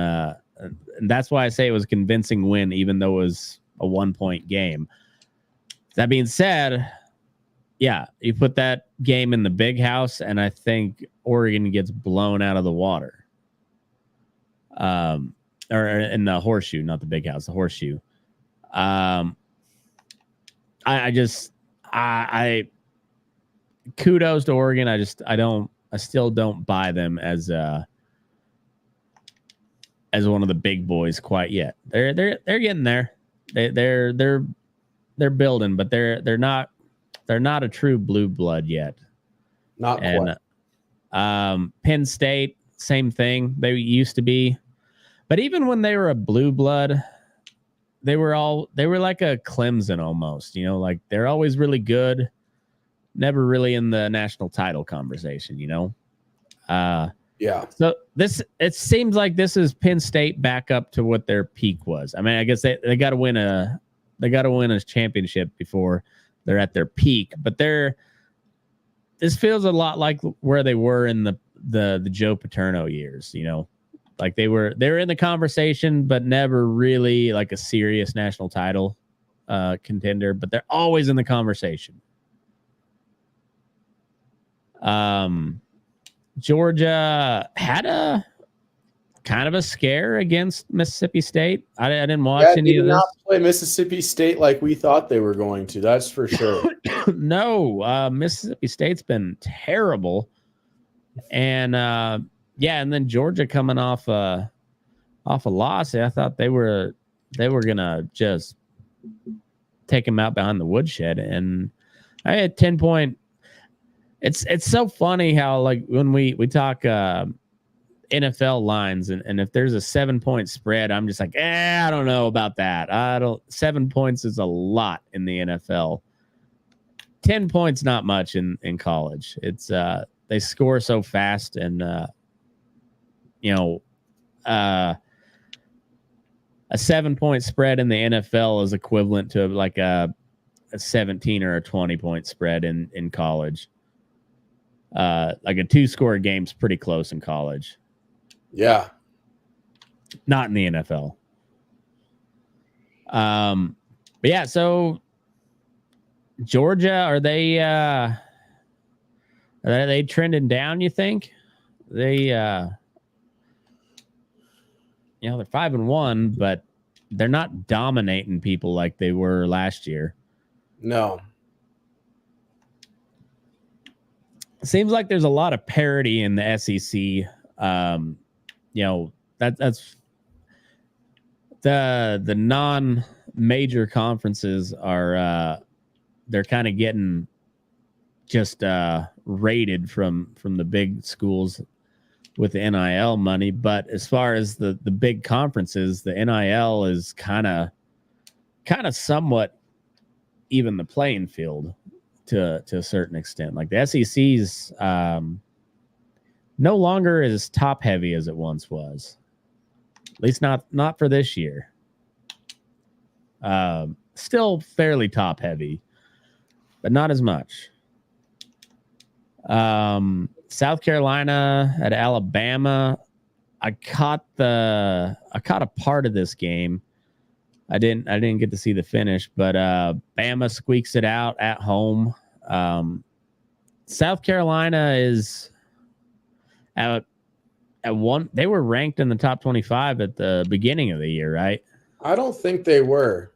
that's why I say it was a convincing win, even though it was a 1-point game. That being said, yeah, you put that game in the big house, and I think Oregon gets blown out of the water. Or in the horseshoe, not the big house, the horseshoe. I kudos to Oregon. I still don't buy them as one of the big boys quite yet. They're getting there. They're building, but they're not a true blue blood yet. Not quite. Penn State, same thing. They used to be, but even when they were a blue blood, they were like a Clemson almost. Like they're always really good, never really in the national title conversation. Yeah. So it seems like this is Penn State back up to what their peak was. I mean, I guess they got to win a championship before they're at their peak, but this feels a lot like where they were in the Joe Paterno years, like they were in the conversation, but never really like a serious national title contender, but they're always in the conversation. Georgia had a kind of a scare against Mississippi State. I didn't watch any of this. Not play Mississippi State like we thought they were going to. That's for sure. No, Mississippi State's been terrible, and and then Georgia coming off a loss. I thought they were gonna just take them out behind the woodshed, and I had 10-point. It's so funny how like when we talk NFL lines and if there's a 7-point spread, I'm just like, I don't know about that. 7 points is a lot in the NFL. 10 points, not much in college. It's they score so fast, and a 7-point spread in the NFL is equivalent to like a 17 or a 20-point spread in college. Like a 2-score game's pretty close in college. Yeah. Not in the NFL. But yeah, so Georgia, are they trending down, you think? They they're 5-1, but they're not dominating people like they were last year. No. Seems like there's a lot of parity in the SEC. That's the non-major conferences are they're kind of getting just rated from the big schools with the NIL money. But as far as the big conferences, the NIL is kind of somewhat even the playing field to a certain extent. Like the SEC's no longer as top heavy as it once was. At least not for this year. Still fairly top heavy, but not as much. South Carolina at Alabama. I caught a part of this game. I didn't get to see the finish, but Bama squeaks it out at home. South Carolina is at one. They were ranked in the top 25 at the beginning of the year, right? I don't think they were.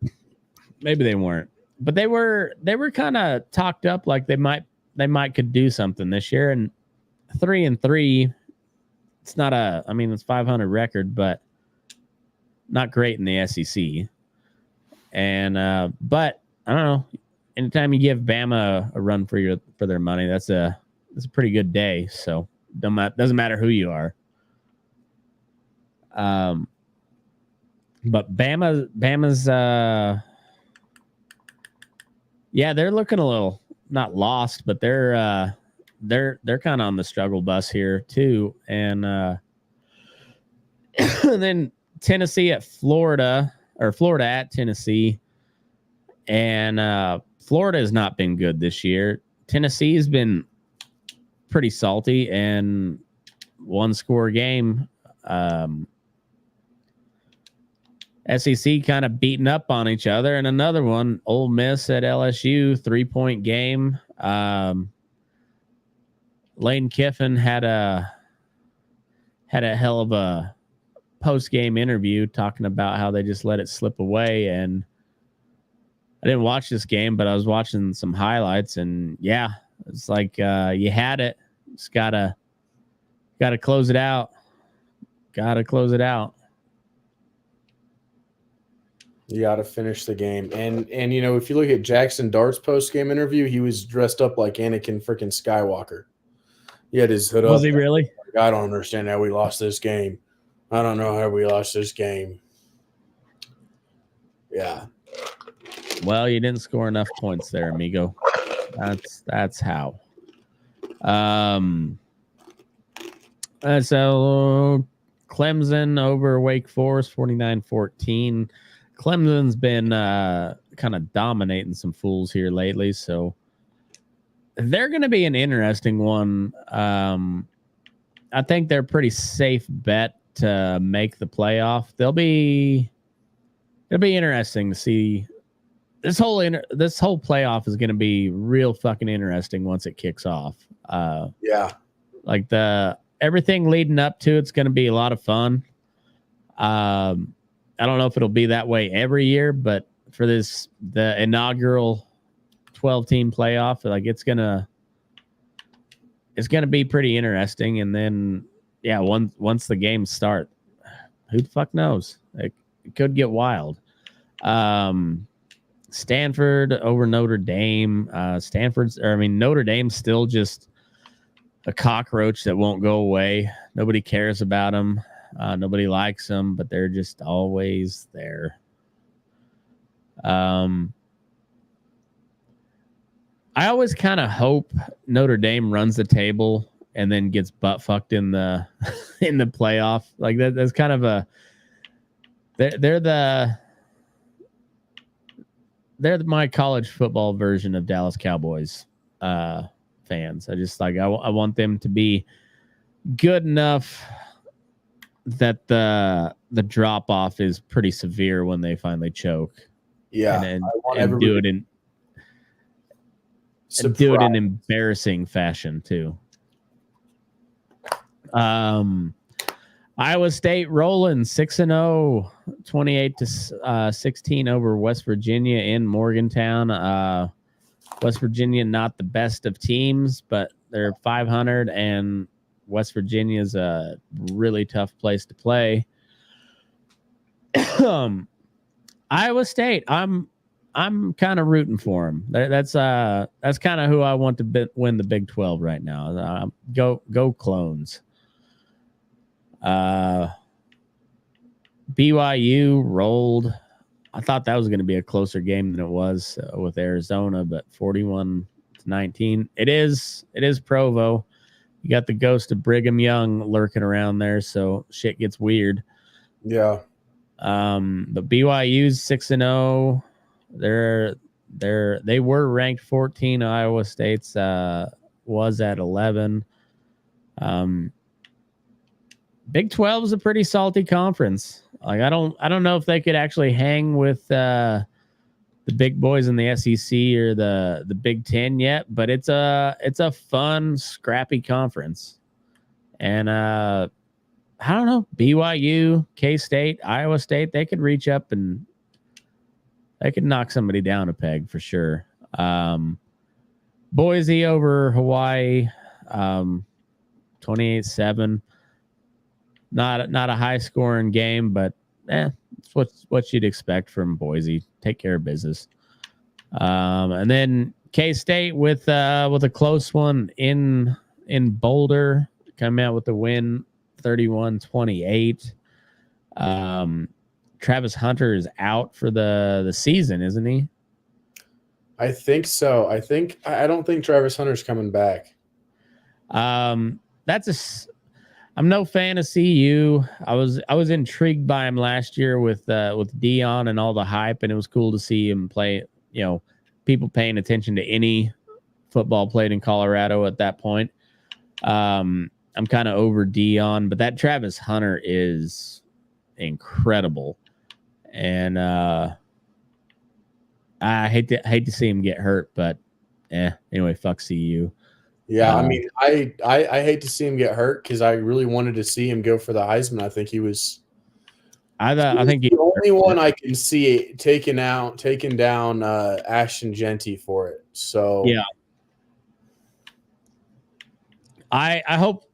Maybe they weren't, but they were kind of talked up like they might could do something this year. And 3-3, it's not it's 500 record, but not great in the SEC. And but I don't know. Anytime you give Bama a run for their money, that's a pretty good day. So doesn't matter who you are. But Bama's they're looking a little not lost, but they're kind of on the struggle bus here too. And and then Tennessee at Florida, or Florida at Tennessee. And Florida has not been good this year. Tennessee has been pretty salty and 1-score game. SEC kind of beating up on each other. And another one, Ole Miss at LSU, 3-point game. Lane Kiffin had a hell of a post-game interview talking about how they just let it slip away. And I didn't watch this game, but I was watching some highlights, and yeah, it's like you had it. Just gotta close it out. Gotta close it out. You got to finish the game. And if you look at Jackson Dart's post-game interview, he was dressed up like Anakin freaking Skywalker. He had his hood up. Was he really? Like, I don't understand how we lost this game. I don't know how we lost this game. Yeah. Well, you didn't score enough points there, amigo. That's how. So Clemson over Wake Forest, 49-14. Clemson's been kind of dominating some fools here lately, so they're going to be an interesting one. I think they're a pretty safe bet to make the playoff. It'll be interesting to see. This whole playoff is going to be real fucking interesting once it kicks off. Yeah, like everything leading up to it's going to be a lot of fun. I don't know if it'll be that way every year, but for the inaugural 12-team playoff, like it's gonna be pretty interesting. And then once the games start, who the fuck knows? It could get wild. Stanford over Notre Dame. Notre Dame's still just a cockroach that won't go away. Nobody cares about them. Nobody likes them, but they're just always there. I always kind of hope Notre Dame runs the table and then gets butt fucked in the in the playoff. Like that's kind of a they're my college football version of Dallas Cowboys fans. I just like I want them to be good enough that the drop off is pretty severe when they finally choke. Yeah, and do it in embarrassing fashion too. Iowa State rolling 6-0, 28-16 over West Virginia in Morgantown. West Virginia not the best of teams, but they're 500, and West Virginia is a really tough place to play. Iowa State, I'm kind of rooting for them. That's kind of who I want to win the Big 12 right now. Go Clones. BYU rolled. I thought that was going to be a closer game than it was with Arizona, but 41-19. It is Provo. You got the ghost of Brigham Young lurking around there, so shit gets weird. Yeah. But BYU's 6-0. They were ranked 14. Iowa State's was at 11. Big 12 is a pretty salty conference. Like I don't know if they could actually hang with the big boys in the SEC or the Big 10 yet, but it's a fun, scrappy conference. And I don't know, BYU, K-State, Iowa State, they could reach up and they could knock somebody down a peg for sure. Boise over Hawaii, 28-7. Not a high scoring game, but it's what you'd expect from Boise. Take care of business. And then K-State with a close one in Boulder, coming out with the win, 31-28. Travis Hunter is out for the season, isn't he? I think so. I don't think Travis Hunter's coming back. I'm no fan of CU. I was intrigued by him last year with Dion and all the hype, and it was cool to see him play. You know, people paying attention to any football played in Colorado at that point. I'm kind of over Dion, but that Travis Hunter is incredible, and I hate to see him get hurt, but anyway, fuck CU. Yeah, I mean, I hate to see him get hurt because I really wanted to see him go for the Heisman. I think he was. I think the only one I can see taking down Ashton Genty for it. So yeah, I hope.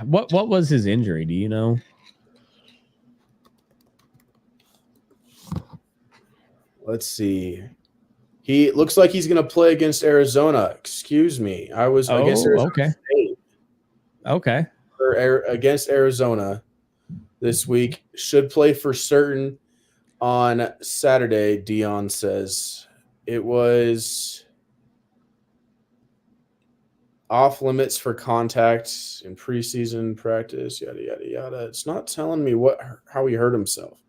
What was his injury? Do you know? Let's see. He looks like he's going to play against Arizona. Excuse me. I was against Arizona State. Okay. Against Arizona this week. Should play for certain on Saturday, Dion says. It was off limits for contact in preseason practice, yada, yada, yada. It's not telling me how he hurt himself.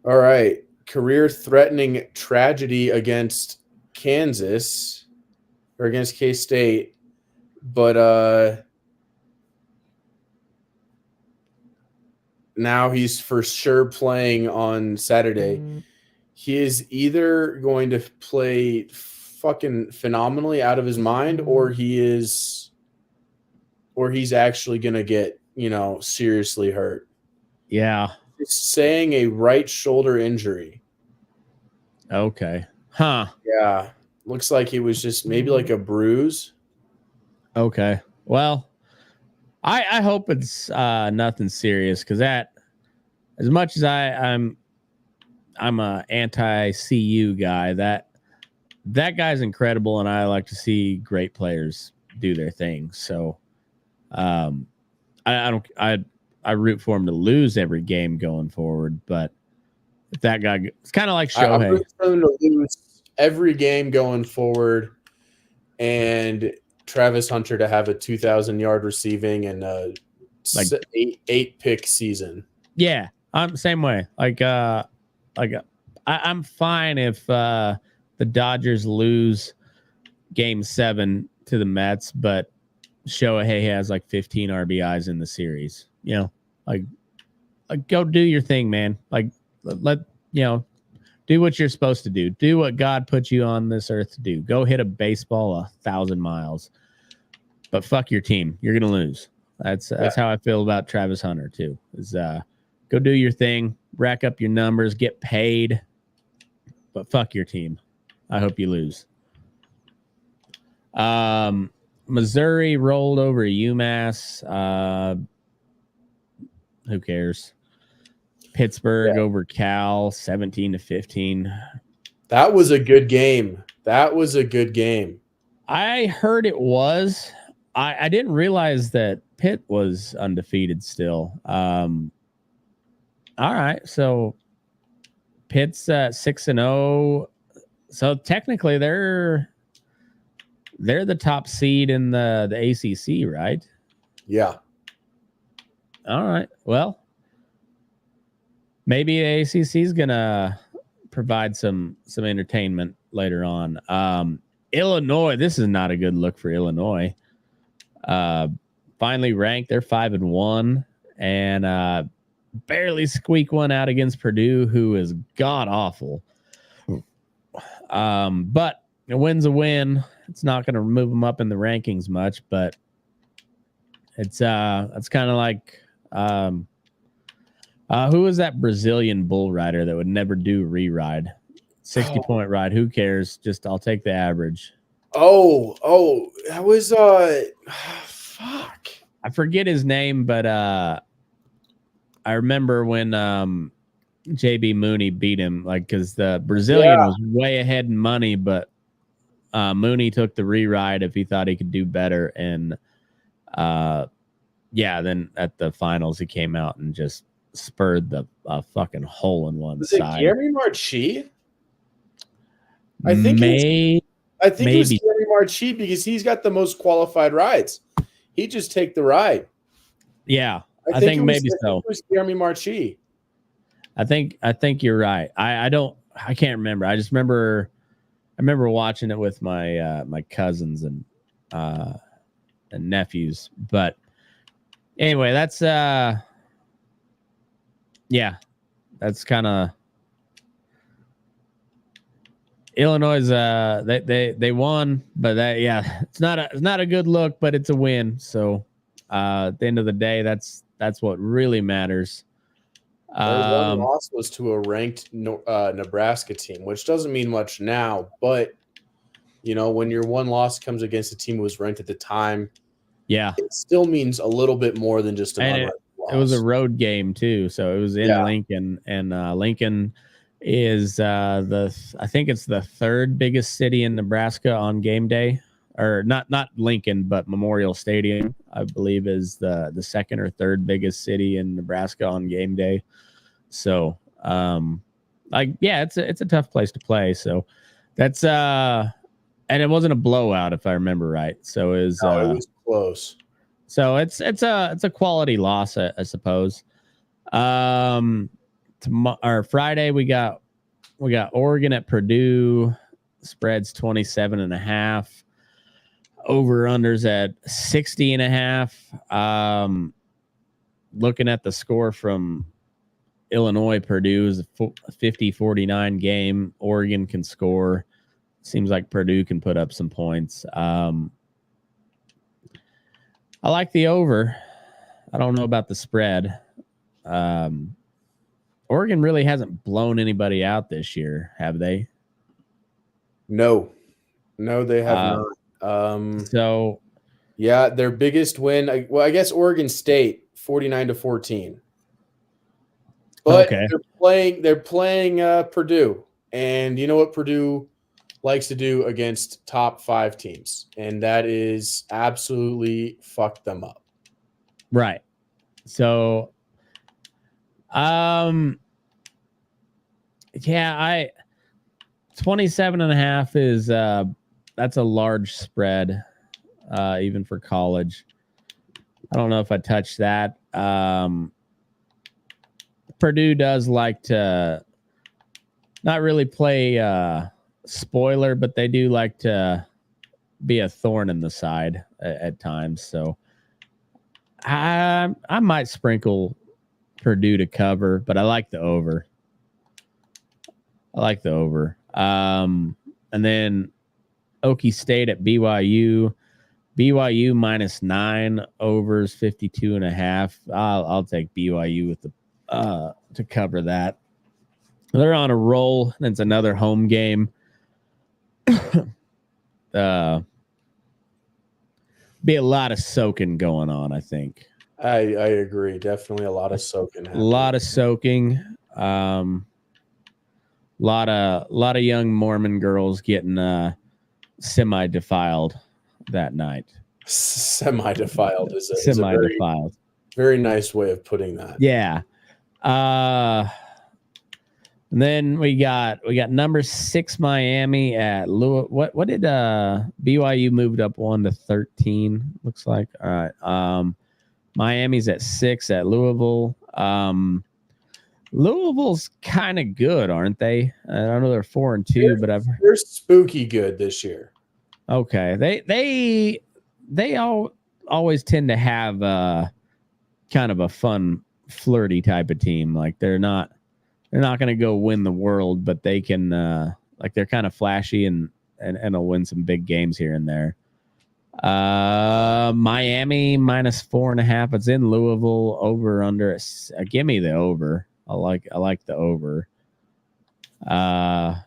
All right. Career-threatening tragedy against Kansas or against K-State. But now he's for sure playing on Saturday. He is either going to play fucking phenomenally out of his mind or he's actually going to get, seriously hurt. Yeah. It's saying a right shoulder injury. Okay. Huh. Yeah. Looks like it was just maybe like a bruise. Okay. Well, I hope it's nothing serious because that, as much as I'm a anti-CU guy, that guy's incredible, and I like to see great players do their thing. So, I root for him to lose every game going forward, but If that guy, it's kind of like I'm Shohei. rooting for them to lose every game going forward, and Travis Hunter to have a 2,000-yard receiving and a eight pick season. Yeah, I'm same way. I'm fine if the Dodgers lose Game 7 to the Mets, but Shohei has like 15 RBIs in the series. You know, like go do your thing, man. Like let do what you're supposed to do. Do what God put you on this earth to do. Go hit a baseball 1,000 miles. But fuck your team. You're gonna lose. That's how I feel about Travis Hunter too. Is go do your thing, rack up your numbers, get paid. But fuck your team. I hope you lose. Missouri rolled over UMass. Who cares? Pittsburgh over Cal, 17-15. That was a good game. I heard it was. I didn't realize that Pitt was undefeated still. All right, so Pitt's 6-0. So technically they're the top seed in the ACC, right? Yeah. All right. Well, maybe the ACC is gonna provide some entertainment later on. Illinois, this is not a good look for Illinois. Finally ranked, they're 5-1 and barely squeak one out against Purdue, who is god awful. But a win's a win. It's not going to move them up in the rankings much, but it's kind of like who was that Brazilian bull rider that would never do re-ride? 60-point ride. Who cares? Just I'll take the average. Oh, that was fuck. I forget his name, but I remember when JB Mooney beat him, like because the Brazilian was way ahead in money, but Mooney took the re-ride if he thought he could do better, and then at the finals he came out and just spurred the fucking hole in one side. Jeremy Marchi? I think it was Jeremy Marchi because he's got the most qualified rides. He just take the ride. Yeah, I think maybe so. It was Jeremy Marchi. I think you're right. I can't remember. I just remember watching it with my my cousins and nephews. But anyway, that's that's kind of Illinois. They won, but it's not a good look, but it's a win. So at the end of the day, that's what really matters. Their one loss was to a ranked Nebraska team, which doesn't mean much now, but when your one loss comes against a team who was ranked at the time, it still means a little bit more than just an unranked loss. It was a road game too, so it was in Lincoln, and Lincoln is I think it's the third biggest city in Nebraska on game day, or not Lincoln, but Memorial Stadium, I believe, is the second or third biggest city in Nebraska on game day. So, it's a tough place to play. So that's and it wasn't a blowout if I remember right. So it was close. So it's a quality loss, I suppose. Friday we got Oregon at Purdue. Spreads 27.5. Over unders at 60.5. Looking at the score from Illinois, Purdue is a 50-49 game. Oregon can score. Seems like Purdue can put up some points. I like the over. I don't know about the spread. Oregon really hasn't blown anybody out this year, have they? No, they have not. Their biggest win. I guess Oregon State 49-14. But they're playing Purdue, and you know what Purdue likes to do against top 5 teams, and that is absolutely fuck them up. Right. So, Yeah, 27.5 is that's a large spread, even for college. I don't know if I touch that. Purdue does like to not really play spoiler, but they do like to be a thorn in the side at times. So I might sprinkle Purdue to cover, but I like the over. And then Okie State at BYU. BYU -9, overs 52.5. I'll take BYU with the to cover that. They're on a roll. And it's another home game. Be a lot of soaking going on, I think. I agree. Definitely a lot of soaking. A lot of soaking. Lot of young Mormon girls getting semi-defiled that night. Semi-defiled is semi-defiled. Very nice way of putting that. Yeah. And then we got number 6 Miami at Louis. What did BYU moved up 1 to 13? Looks like. All right. Miami's at 6 at Louisville. Louisville's kind of good, aren't they? I don't know they're 4-2, but they're spooky good this year. Okay, they always tend to have kind of a fun, flirty type of team. Like they're not going to go win the world, but they can they're kind of flashy and will win some big games here and there. Miami -4.5. It's in Louisville. Over under. Give me the over. I like the over. I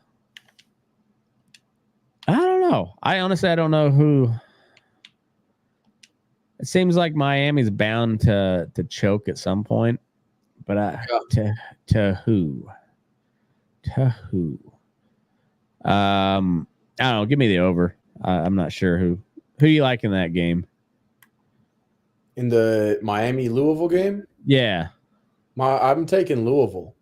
don't know. I don't know who. It seems like Miami's bound to choke at some point, but to who? To who? I don't know. Give me the over. I'm not sure who you like in that game. In the Miami Louisville game? Yeah. I'm taking Louisville.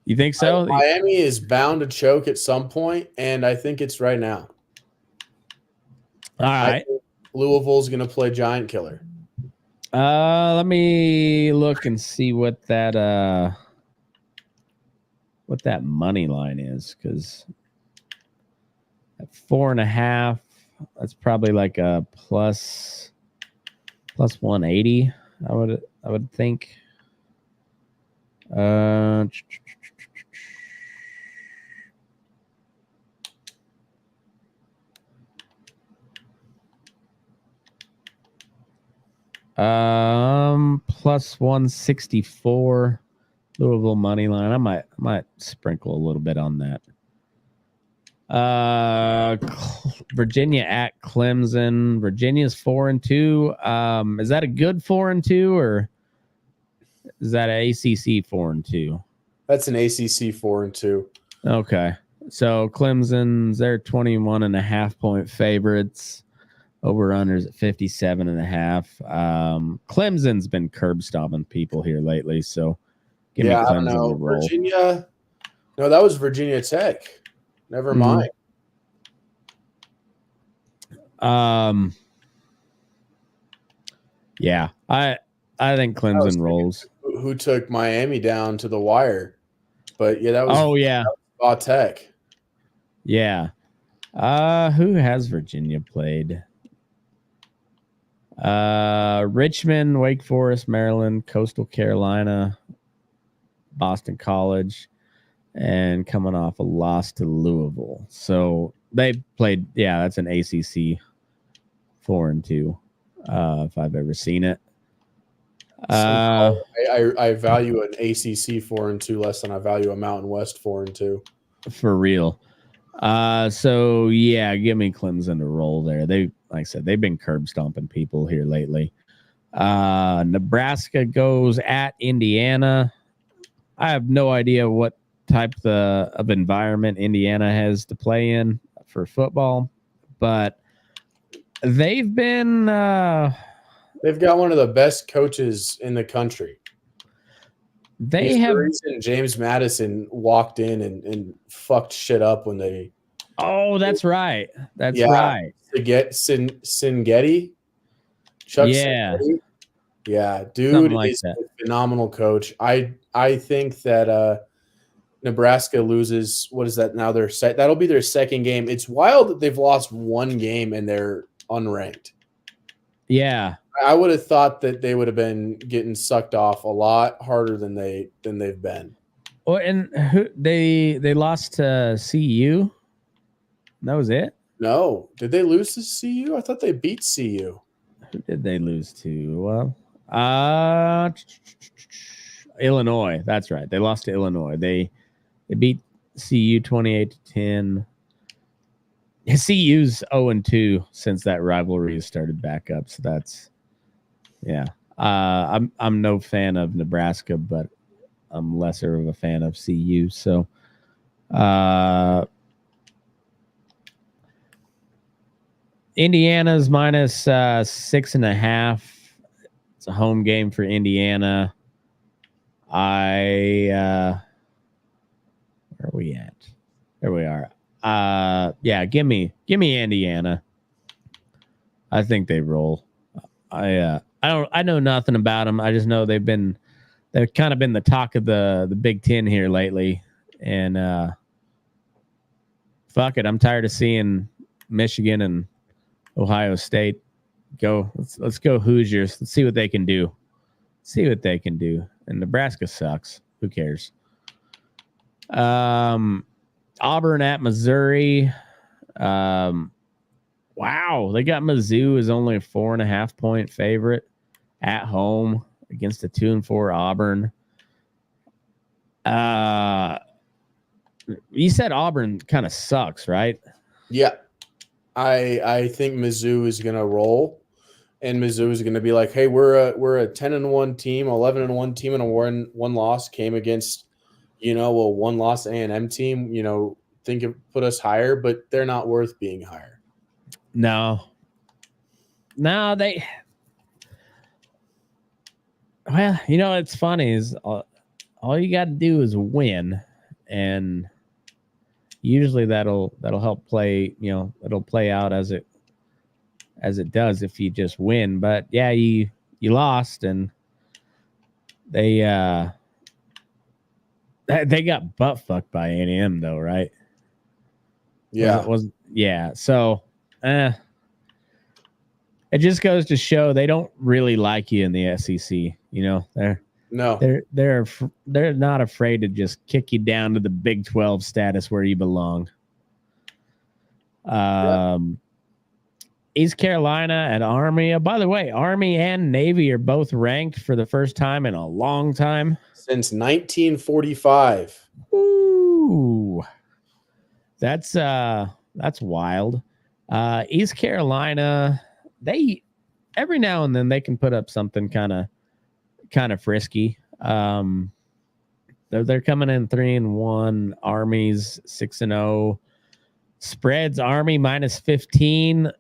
You think so? Miami is bound to choke at some point, and I think it's right now. All right. Louisville's going to play giant killer. Let me look and see what that money line is, because at 4.5, that's probably like a plus 180. I would think. Plus 164 Louisville money line. I might sprinkle a little bit on that. Virginia at Clemson. Virginia's 4-2. Is that a good 4-2 or is that an ACC 4-2? That's an ACC 4-2. Okay. So Clemson's they're 21.5 point favorites. Over-unders at 57.5. Clemson's been curb stomping people here lately, so give me Clemson. I don't know. Virginia. No, that was Virginia Tech. Never mind. Yeah, I think Clemson rolls. Who took Miami down to the wire? But yeah, that was. Oh yeah, that was Tech. Yeah. Who has Virginia played? Richmond, Wake Forest, Maryland, Coastal Carolina, Boston College, and coming off a loss to Louisville. So they played, that's an ACC 4-2, if I've ever seen it. I value an ACC 4-2 less than I value a Mountain West 4-2. For real. So give me Clemson to roll there. Like I said, they've been curb stomping people here lately. Nebraska goes at Indiana. I have no idea what type of environment Indiana has to play in for football, but they've got one of the best coaches in the country. They have. The reason James Madison walked in and fucked shit up when they. Oh, that's right. That's right. To get Singetti. Chuck Singetti. Yeah, dude is a phenomenal coach. I think that Nebraska loses. What is that now? That'll be their second game. It's wild that they've lost one game and they're unranked. Yeah, I would have thought that they would have been getting sucked off a lot harder than they've been. Well, and they lost to CU. That was it. No, did they lose to CU? I thought they beat CU. Who did they lose to? Well, Illinois. That's right. They lost to Illinois. They beat CU 28-10. CU's 0-2 since that rivalry started back up. So that's I'm no fan of Nebraska, but I'm lesser of a fan of CU. So Indiana's minus 6.5. It's a home game for Indiana. Where are we at? There we are. Give me Indiana. I think they roll. I know nothing about them. I just know they've kind of been the talk of the Big Ten here lately. And fuck it, I'm tired of seeing Michigan and Ohio State go. Let's go Hoosiers. Let's see what they can do. And Nebraska sucks. Who cares? Auburn at Missouri. Wow, they got Mizzou as only a 4.5 point favorite at home against a 2-4 Auburn. You said Auburn kind of sucks, right? Yeah. I think Mizzou is going to roll, and Mizzou is going to be like, hey, we're a 10-1 team, 11-1 team, and a one loss game against, a one-loss A&M team. Think it put us higher, but they're not worth being higher. No, they. Well, it's funny is all you got to do is win, and usually that'll help play. It'll play out as it does if you just win. But yeah, you lost, and they got butt fucked by A&M though, right? Yeah, yeah. So, it just goes to show they don't really like you in the SEC. They're not afraid to just kick you down to the Big 12 status where you belong. East Carolina and Army. By the way, Army and Navy are both ranked for the first time in a long time. Since 1945. Ooh. That's wild. East Carolina, they every now and then they can put up something kind of frisky. They're coming in 3-1. Army's 6-0. Spreads Army minus 15.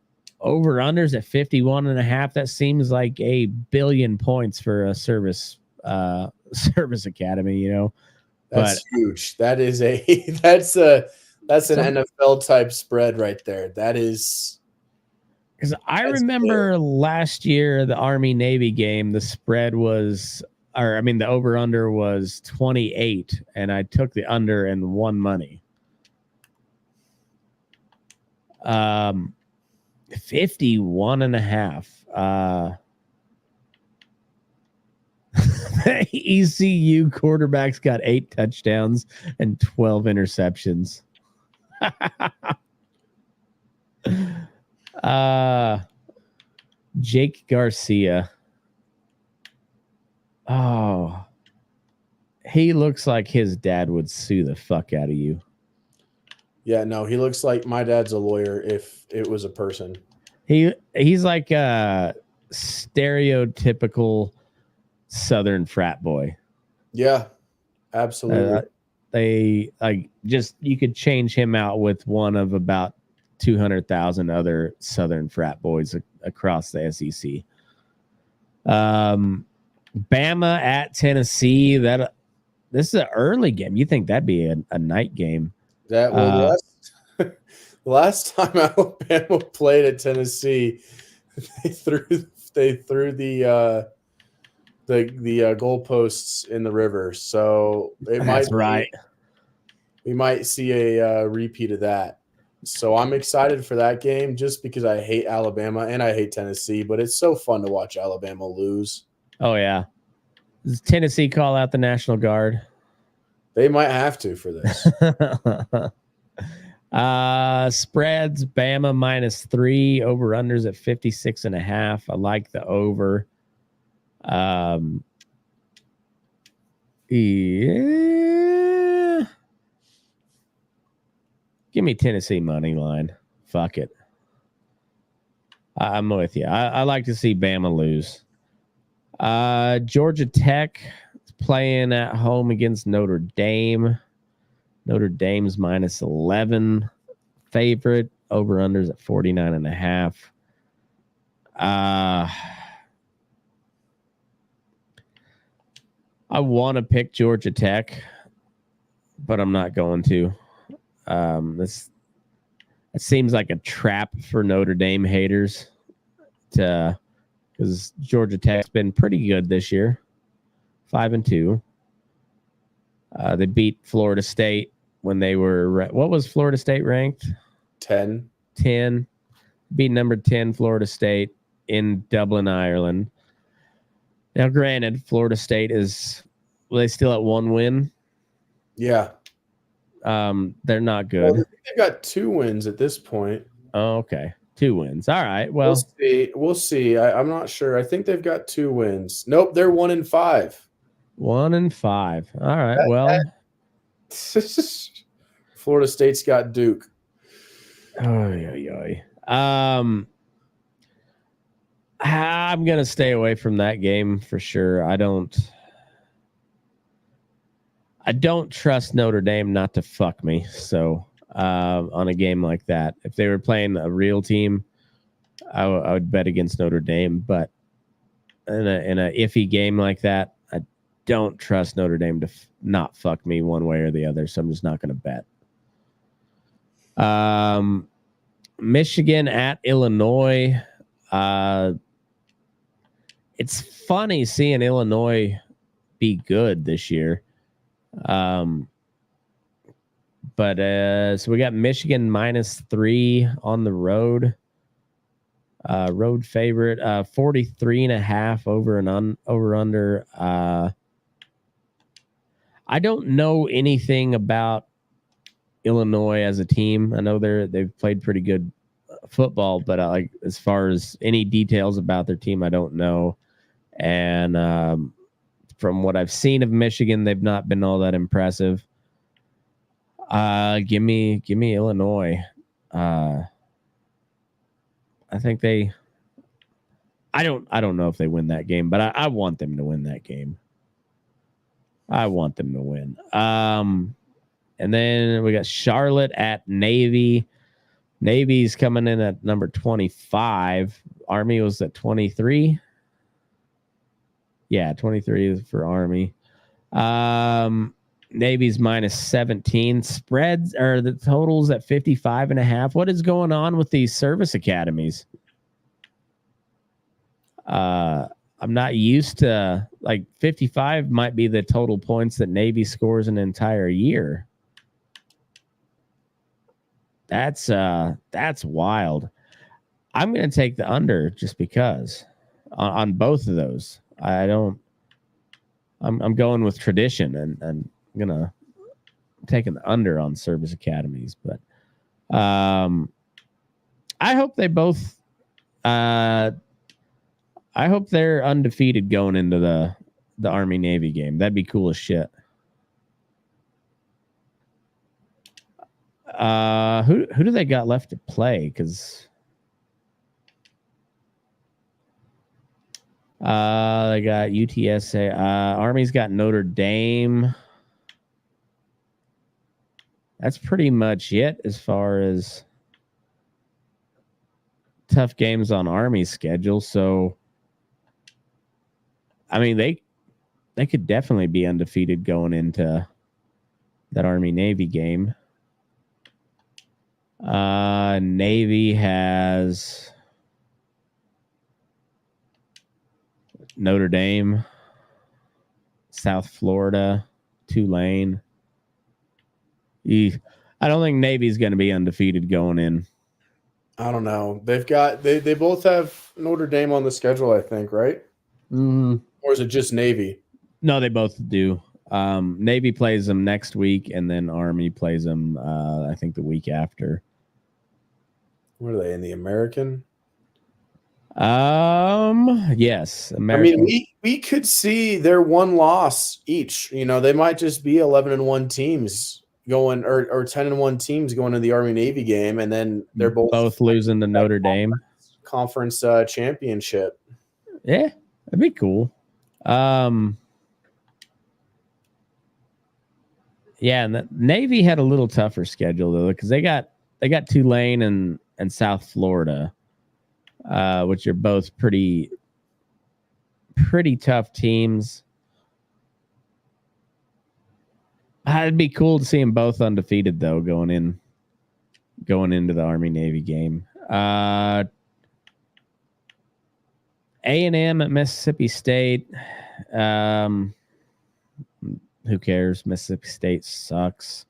Over unders at 51.5. That seems like a billion points for a service academy. That's huge. That is that's an NFL type spread right there. That is. Because I remember last year, the Army Navy game, the spread was, the over under was 28, and I took the under and won money. 51.5. ECU quarterback's got 8 touchdowns and 12 interceptions. Jake Garcia. Oh, he looks like his dad would sue the fuck out of you. Yeah, no, he looks like my dad's a lawyer if it was a person. He's like a stereotypical Southern frat boy. Yeah, absolutely. You could change him out with one of about 200,000 other Southern frat boys across the SEC. Bama at Tennessee. This is an early game. You think that'd be a night game? That the last time Alabama played at Tennessee, they threw the goalposts in the river. So we might see a repeat of that. So I'm excited for that game just because I hate Alabama and I hate Tennessee, but it's so fun to watch Alabama lose. Oh, yeah. Does Tennessee call out the National Guard? They might have to for this. Spreads, Bama -3, over-unders at 56.5. I like the over. Yeah. Give me Tennessee money line. Fuck it. I'm with you. I like to see Bama lose. Georgia Tech is playing at home against Notre Dame. Notre Dame's -11 favorite. Over-unders at 49.5. I want to pick Georgia Tech, but I'm not going to. It seems like a trap for Notre Dame haters, because Georgia Tech's been pretty good this year, 5-2. They beat Florida State when they were. What was Florida State ranked? 10. Beat number 10 Florida State in Dublin, Ireland. Now, granted, Florida State they still at 1 win? Yeah. They're not good. Well, they've got 2 wins at this point. Oh, okay. 2 wins. All right. Well, we'll see. I'm not sure. I think they've got 2 wins. Nope, they're 1-5. 1-5. All right. Florida State's got Duke. I'm gonna stay away from that game for sure. I don't trust Notre Dame not to fuck me. So on a game like that, if they were playing a real team, I would bet against Notre Dame. But in a iffy game like that, I don't trust Notre Dame to not fuck me one way or the other. So I'm just not going to bet. Michigan at Illinois. It's funny seeing Illinois be good this year. So we got Michigan -3 on the road. Road favorite, 43.5 over under. I don't know anything about Illinois as a team. I know they've played pretty good football, but like as far as any details about their team, I don't know. And from what I've seen of Michigan, they've not been all that impressive. Give me Illinois. I think I don't know if they win that game, but I want them to win that game. I want them to win. And then we got Charlotte at Navy. Navy's coming in at number 25. Army was at 23. Yeah, 23 for Army. Navy's -17. Spreads or the totals at 55.5. What is going on with these service academies? I'm not used to, like, 55 might be the total points that Navy scores an entire year. That's wild. I'm going to take the under just because on both of those. I'm going with tradition and I'm taking the under on service academies, but I hope they both I hope they're undefeated going into the Army Navy game. That'd be cool as shit. Who do they got left to play? Because they got UTSA. Army's got Notre Dame. That's pretty much it as far as tough games on Army's schedule. So, I mean, they they could definitely be undefeated going into that Army-Navy game. Navy has Notre Dame, South Florida, Tulane. I don't think Navy's going to be undefeated going in. I don't know. They both have Notre Dame on the schedule, I think, right? Mm. Or is it just Navy? No, they both do. Navy plays them next week, and then Army plays them, I think, the week after. What are they, in the American? Yes, American. I mean, we could see their one loss each. You know, they might just be 11-1 teams going, or 10-1 teams going to the Army-Navy game, and then they're both losing to Notre Dame conference championship. Yeah, that'd be cool. Yeah, and the Navy had a little tougher schedule though, because they got Tulane and South Florida, which are both pretty tough teams. It'd be cool to see them both undefeated though, going into the Army-Navy game. A&M at Mississippi State. Who cares? Mississippi State sucks.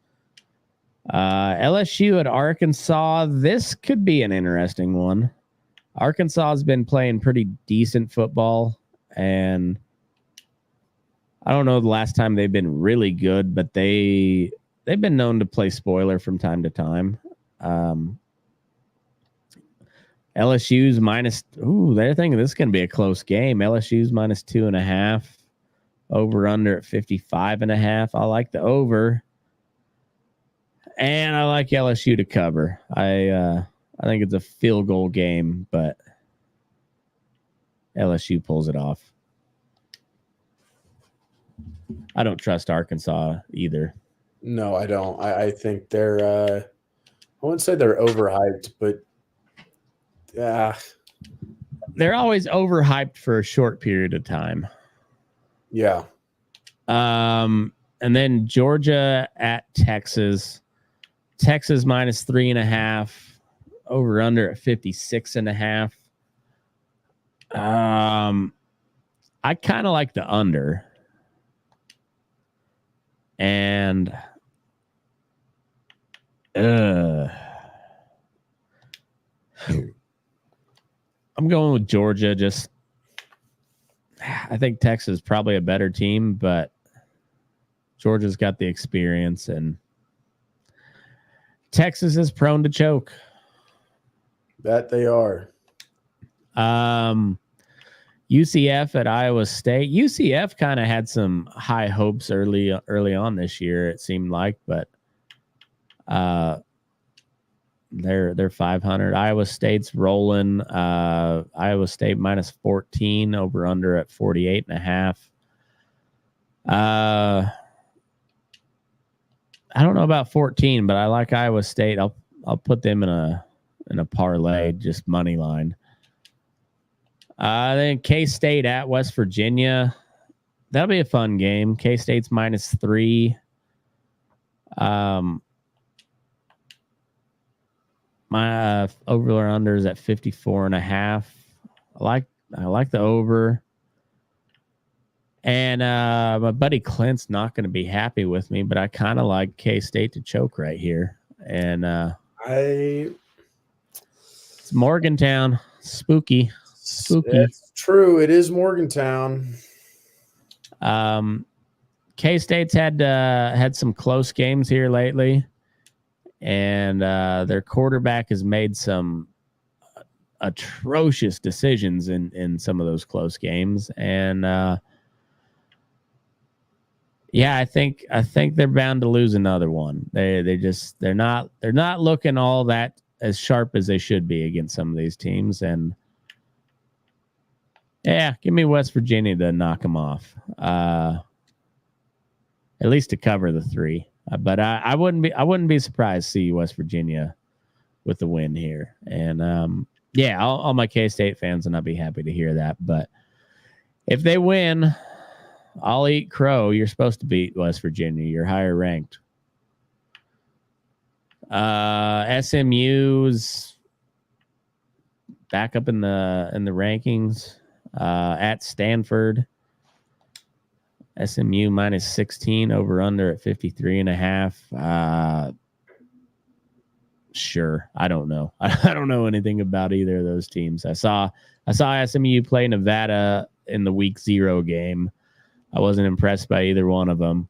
LSU at Arkansas. This could be an interesting one. Arkansas has been playing pretty decent football, and I don't know the last time they've been really good, but they've been known to play spoiler from time to time. LSU's minus. Ooh, they're thinking this is going to be a close game. LSU's minus 2.5. Over under at 55.5. I like the over, and I like LSU to cover. I think it's a field goal game, but LSU pulls it off. I don't trust Arkansas either. No, I don't. I think they're. I wouldn't say they're overhyped, but they're always overhyped for a short period of time. Yeah. And then Georgia at Texas. Texas minus 3.5. Over under at 56.5. I kind of like the under. And I'm going with Georgia. Just I think Texas is probably a better team, but Georgia's got the experience, and Texas is prone to choke. That they are. UCF at Iowa State. UCF kind of had some high hopes early on this year, it seemed like, but they're 500. Iowa State's rolling. Iowa State minus 14, over under at 48.5. I don't know about 14, but I like Iowa State. I'll put them in a parlay, just money line. Then K-State at West Virginia. That'll be a fun game. K-State's minus 3. My over or under is at 54.5. I like the over. And my buddy Clint's not going to be happy with me, but I kind of like K-State to choke right here. And it's Morgantown. Spooky. It's true. It is Morgantown. K-State's had some close games here lately, and their quarterback has made some atrocious decisions in some of those close games. And yeah, I think they're bound to lose another one. They're not looking all that as sharp as they should be against some of these teams. And yeah, give me West Virginia to knock them off. At least to cover the 3. But I wouldn't be surprised to see West Virginia with the win here. And yeah, all my K-State fans will not be happy to hear that. But if they win, I'll eat crow. You're supposed to beat West Virginia. You're higher ranked. SMU's back up in the rankings. At Stanford. SMU minus 16 over under at 53.5. Sure. I don't know. I don't know anything about either of those teams. I saw SMU play Nevada in the week 0 game. I wasn't impressed by either one of them.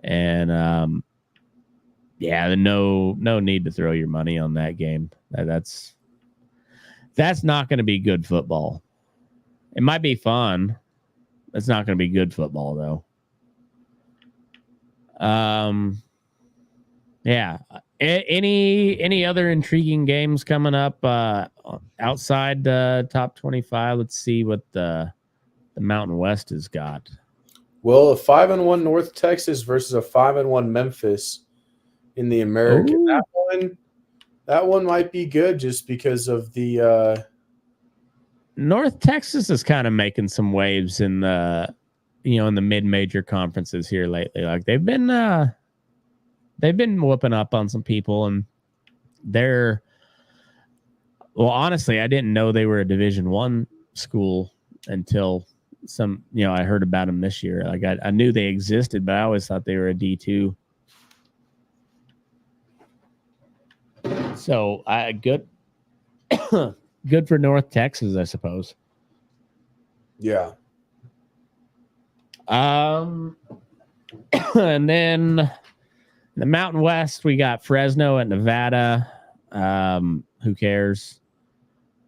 And no need to throw your money on that game. That's not going to be good football. It might be fun. It's not going to be good football, though. Any other intriguing games coming up outside the top 25? Let's see what the Mountain West has got. Well, a 5-1 North Texas versus a 5-1 Memphis in the American. That one might be good just because of the North Texas is kind of making some waves in the mid-major conferences here lately. Like they've been whooping up on some people, and honestly, I didn't know they were a Division I school until I heard about them this year. Like I knew they existed, but I always thought they were a D2. So good for North Texas, I suppose. Yeah. And then the Mountain West, we got Fresno at Nevada. Who cares?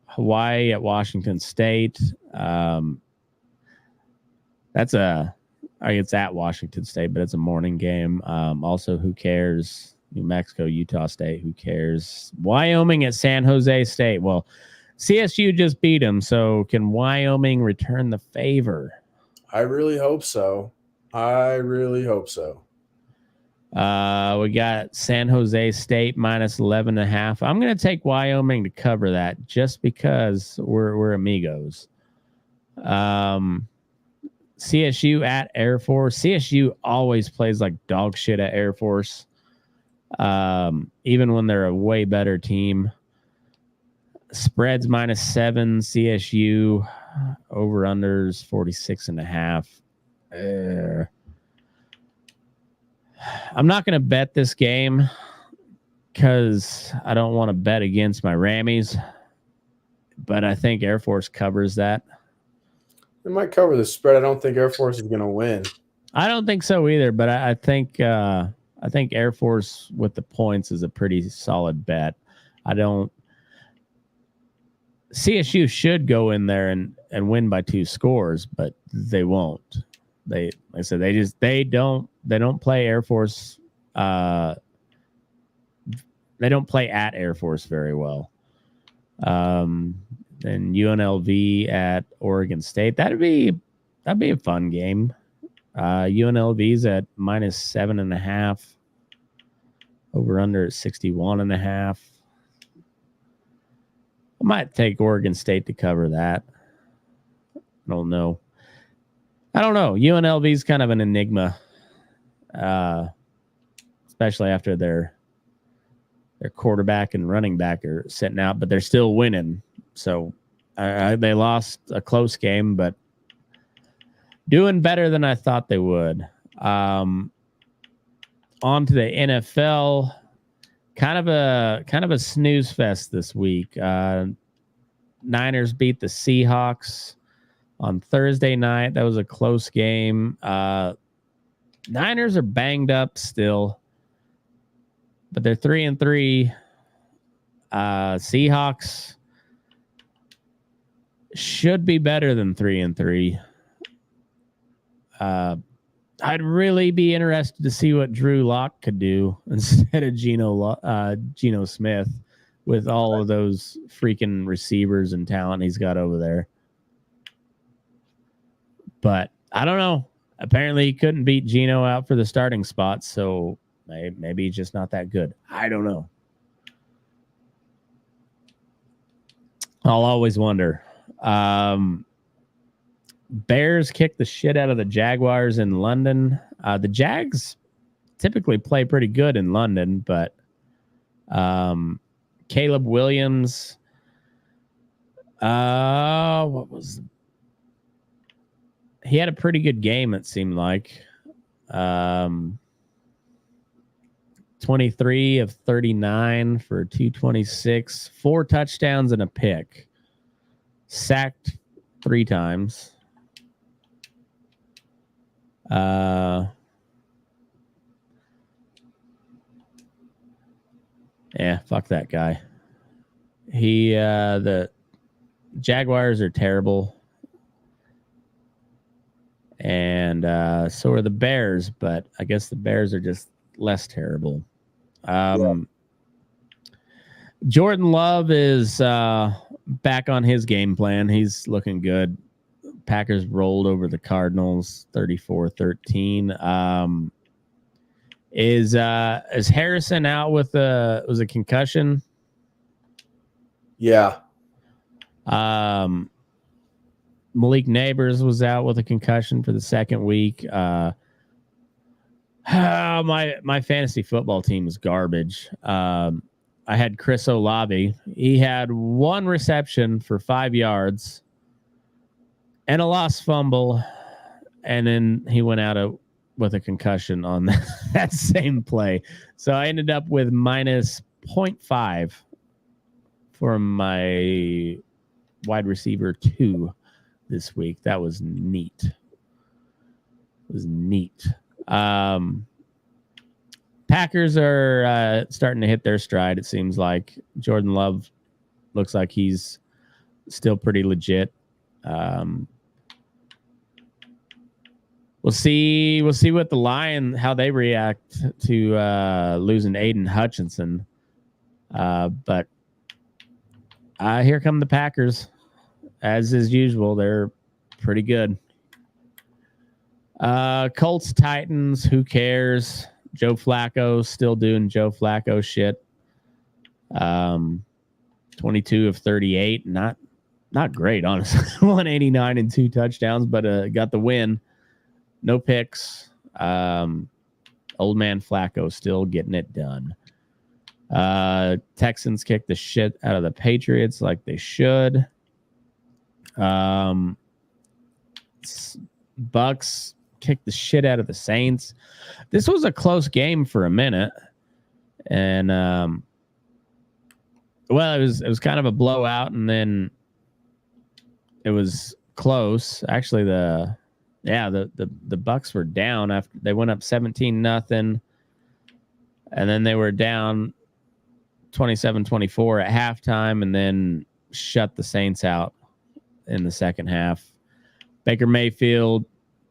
Hawaii at Washington State. It's at Washington State, but it's a morning game. Also, who cares? New Mexico, Utah State, who cares? Wyoming at San Jose State. Well, CSU just beat them, so can Wyoming return the favor? I really hope so. We got San Jose State minus 11.5. I'm going to take Wyoming to cover that just because we're amigos. CSU at Air Force. CSU always plays like dog shit at Air Force. Even when they're a way better team. Spreads minus 7. CSU over unders 46.5. I'm not going to bet this game because I don't want to bet against my Rammies, but I think Air Force covers that. They might cover the spread. I don't think Air Force is going to win. I don't think so either, but I think Air Force with the points is a pretty solid bet. CSU should go in there and win by 2 scores, but they won't. They don't play Air Force. They don't play at Air Force very well. Then UNLV at Oregon State. That'd be a fun game. UNLV's at minus 7.5. Over under at 61.5. I might take Oregon State to cover that. I don't know. UNLV's kind of an enigma, especially after their quarterback and running back are sitting out, but they're still winning. So they lost a close game, but doing better than I thought they would. On to the NFL. Kind of a snooze fest this week. Niners beat the Seahawks on Thursday night. That was a close game. Niners are banged up still, but they're 3-3. Seahawks should be better than 3-3. I'd really be interested to see what Drew Lock could do instead of Geno Smith with all of those freaking receivers and talent he's got over there. But I don't know. Apparently he couldn't beat Geno out for the starting spot, so maybe he's just not that good. I don't know. I'll always wonder. Bears kicked the shit out of the Jaguars in London. The Jags typically play pretty good in London, but Caleb Williams, he had a pretty good game, it seemed like. 23 of 39 for 226, 4 touchdowns and a pick. Sacked 3 times. Yeah, fuck that guy. The Jaguars are terrible. And so are the Bears, but I guess the Bears are just less terrible. Jordan Love is back on his game plan. He's looking good. Packers rolled over the Cardinals 34-13. Is Harrison out with a concussion? Yeah. Malik Neighbors was out with a concussion for the second week. My fantasy football team is garbage. I had Chris Olave. He had 1 reception for 5 yards and a lost fumble, and then he went out with a concussion on that same play. So I ended up with minus 0.5 for my wide receiver 2 this week. That was neat. Packers are starting to hit their stride, it seems like. Jordan Love looks like he's still pretty legit. We'll see what the Lions, how they react to losing Aiden Hutchinson. But here come the Packers. As is usual, they're pretty good. Colts, Titans, who cares? Joe Flacco still doing Joe Flacco shit. 22 of 38. Not great, honestly. 189 and 2 touchdowns, but got the win. No picks. Old man Flacco still getting it done. Texans kicked the shit out of the Patriots like they should. Bucks kicked the shit out of the Saints. This was a close game for a minute, and it was kind of a blowout, and then it was close. Actually, the Bucks were down after they went up 17-0, and then they were down 27-24 at halftime, and then shut the Saints out in the second half. Baker Mayfield,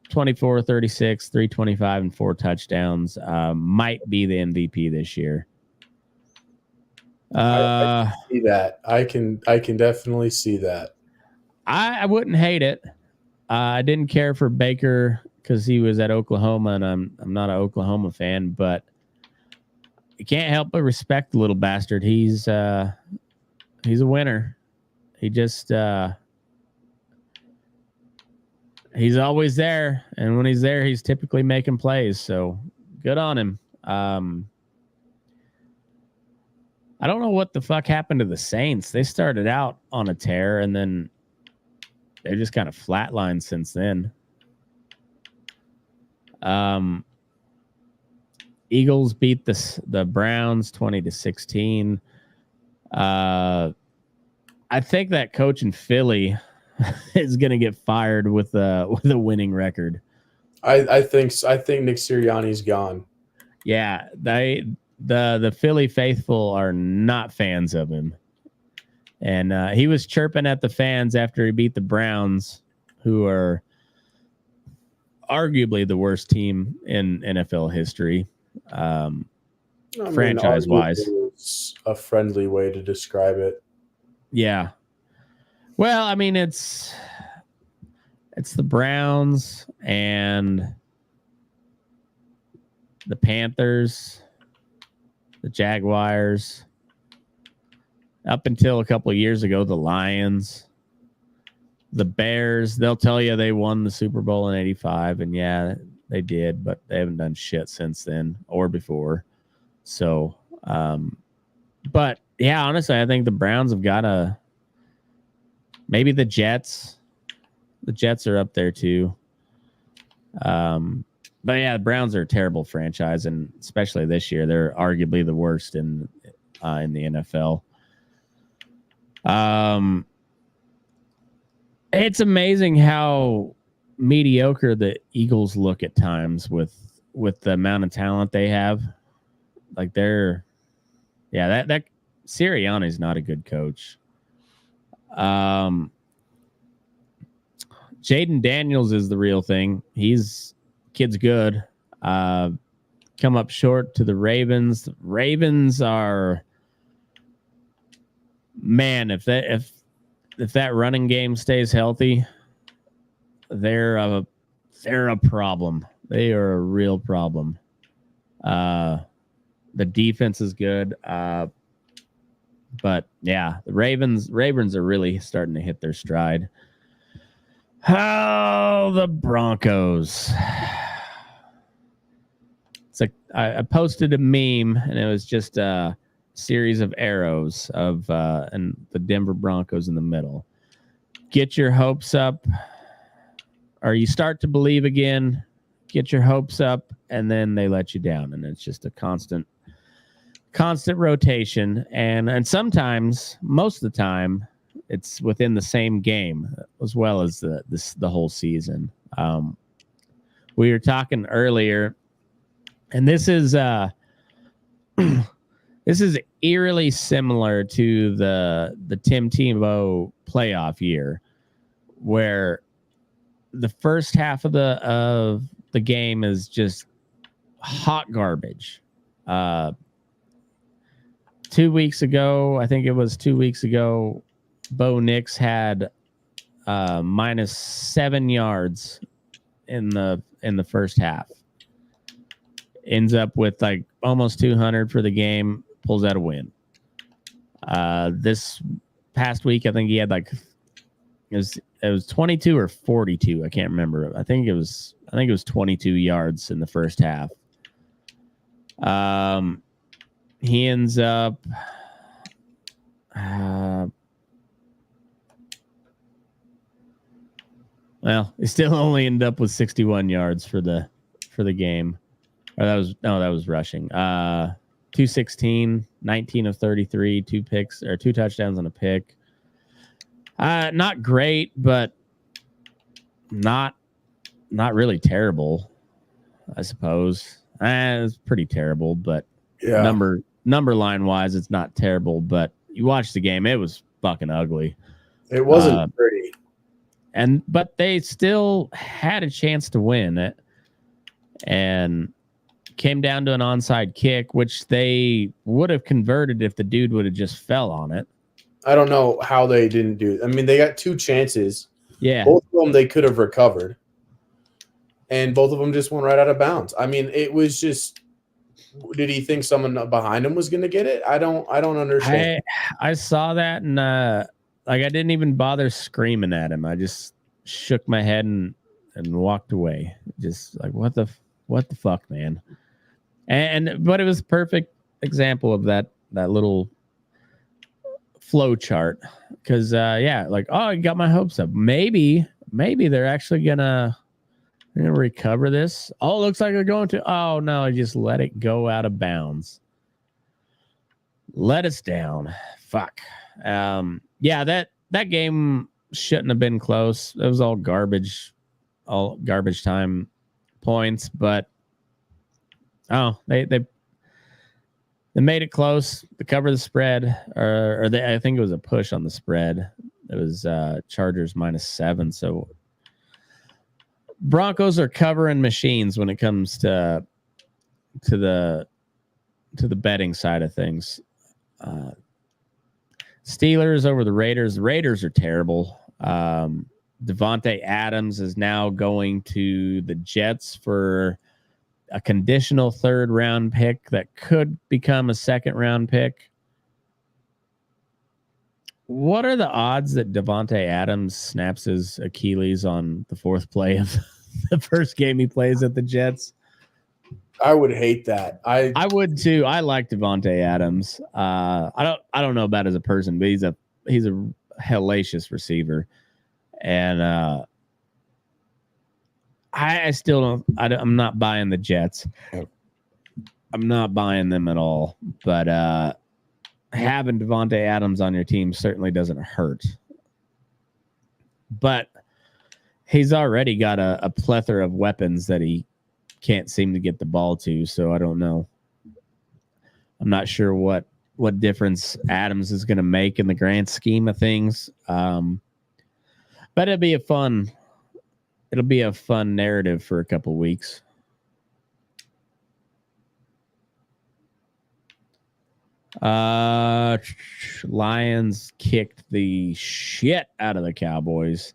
24-36, 325 and 4 touchdowns. Might be the MVP this year. I can see that. I can definitely see that. I wouldn't hate it. I didn't care for Baker because he was at Oklahoma, and I'm not an Oklahoma fan, but you can't help but respect the little bastard. He's a winner. He just he's always there, and when he's there, he's typically making plays. So good on him. I don't know what the fuck happened to the Saints. They started out on a tear, and then they're just kind of flatlined since then. Eagles beat the Browns 20-16. I think that coach in Philly is going to get fired with a winning record. I think Nick Sirianni's gone. Yeah, the Philly faithful are not fans of him. And he was chirping at the fans after he beat the Browns, who are arguably the worst team in NFL history, franchise-wise. It's a friendly way to describe it. Yeah. Well, I mean, it's the Browns and the Panthers, the Jaguars. Up until a couple of years ago, the Lions. The Bears, they'll tell you they won the Super Bowl in 85, and yeah, they did, but they haven't done shit since then or before. So, but yeah, honestly, I think the Browns have got to, maybe the Jets. The Jets are up there too. But yeah, the Browns are a terrible franchise, and especially this year, they're arguably the worst in the NFL. It's amazing how mediocre the Eagles look at times with the amount of talent they have. Like that Sirianni's not a good coach. Jaden Daniels is the real thing. Kid's good. Come up short to the Ravens. The Ravens are, man, if that running game stays healthy, they're a problem. They are a real problem. The defense is good. But yeah, the Ravens are really starting to hit their stride. How the Broncos. It's like I posted a meme, and it was just a series of arrows of and the Denver Broncos in the middle. Get your hopes up, or you start to believe again. Get your hopes up, and then they let you down, and it's just a constant rotation. And sometimes, most of the time, it's within the same game as well as the whole season. We were talking earlier, and this is eerily similar to the Tim Tebow playoff year, where the first half of the game is just hot garbage. 2 weeks ago, I think it was 2 weeks ago, Bo Nix had minus 7 yards in the first half. Ends up with like almost 200 for the game, pulls out a win. This past week, I think he had like it was 22 or 42. I can't remember. I think it was 22 yards in the first half. He ends up well, he still only ended up with 61 yards for the game. Or that was rushing. 216, 19 of 33, 2 picks or 2 touchdowns and a pick. Not great, but not really terrible, I suppose. It's pretty terrible, but yeah. Number line wise, it's not terrible, but you watch the game, it was fucking ugly. It wasn't pretty. But they still had a chance to win it, and came down to an onside kick, which they would have converted if the dude would have just fell on it. I don't know how they didn't do it. I mean, they got 2 chances. Yeah. Both of them they could have recovered. And both of them just went right out of bounds. I mean, it was just, did he think someone behind him was going to get it? I don't understand. I saw that, and like I didn't even bother screaming at him. I just shook my head and walked away. Just like, what the fuck, man? But it was a perfect example of that little flow chart, because like, oh, I got my hopes up. Maybe they're actually gonna recover this. Oh, it looks like they're going to. Oh no, I just let it go out of bounds. Let us down. Fuck. Yeah, that game shouldn't have been close. It was all garbage time points, but they made it close to cover the spread, or I think it was a push on the spread. It was Chargers -7. So Broncos are covering machines when it comes to the betting side of things. Steelers over the Raiders. The Raiders are terrible. Devontae Adams is now going to the Jets for a conditional 3rd round pick that could become a 2nd round pick. What are the odds that Devontae Adams snaps his Achilles on the fourth play of the first game he plays at the Jets? I would hate that. I would too. I like Devontae Adams. I don't know about as a person, but he's a hellacious receiver, and I still don't. I'm not buying the Jets. I'm not buying them at all. But having Devontae Adams on your team certainly doesn't hurt. But he's already got a plethora of weapons that he can't seem to get the ball to. So I don't know. I'm not sure what difference Adams is going to make in the grand scheme of things. But it'll be a fun narrative for a couple weeks. Lions kicked the shit out of the Cowboys.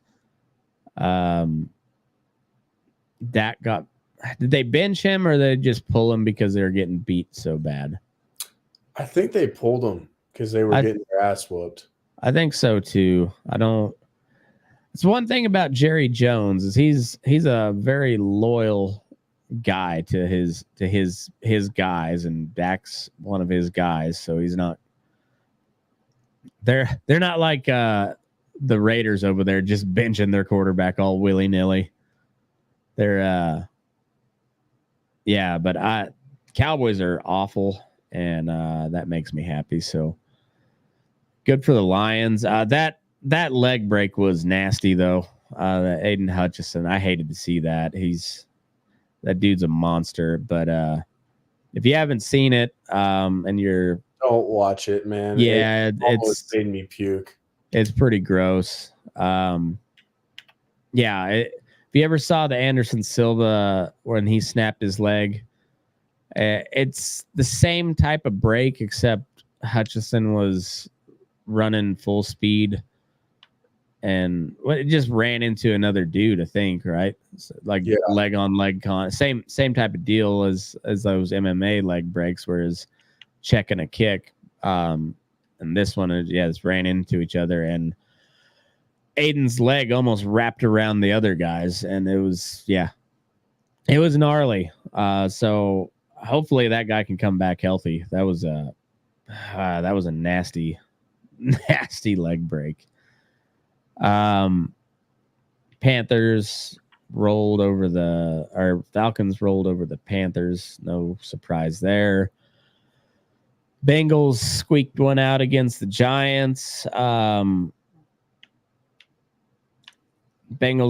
Did they bench him or they just pull him because they were getting beat so bad? I think they pulled him because they were getting their ass whooped. I think so too. It's one thing about Jerry Jones is he's a very loyal guy to his guys, and Dak's one of his guys, so he's not. They're not like the Raiders over there just benching their quarterback all willy nilly. They're but Cowboys are awful, and that makes me happy. So good for the Lions. That leg break was nasty though. Aiden Hutchinson, I hated to see that. That dude's a monster. But if you haven't seen it, and you're don't watch it, man. Yeah, it's made me puke. It's pretty gross. If you ever saw the Anderson Silva when he snapped his leg, it's the same type of break, except Hutchinson was running full speed and it just ran into another dude, I think, right? So leg on leg same type of deal as those MMA leg breaks, whereas checking a kick. And this one it's ran into each other, and Aiden's leg almost wrapped around the other guys, and it was gnarly. So hopefully that guy can come back healthy. That was a nasty leg break. Falcons rolled over the Panthers. No surprise there. Bengals squeaked one out against the Giants. Bengals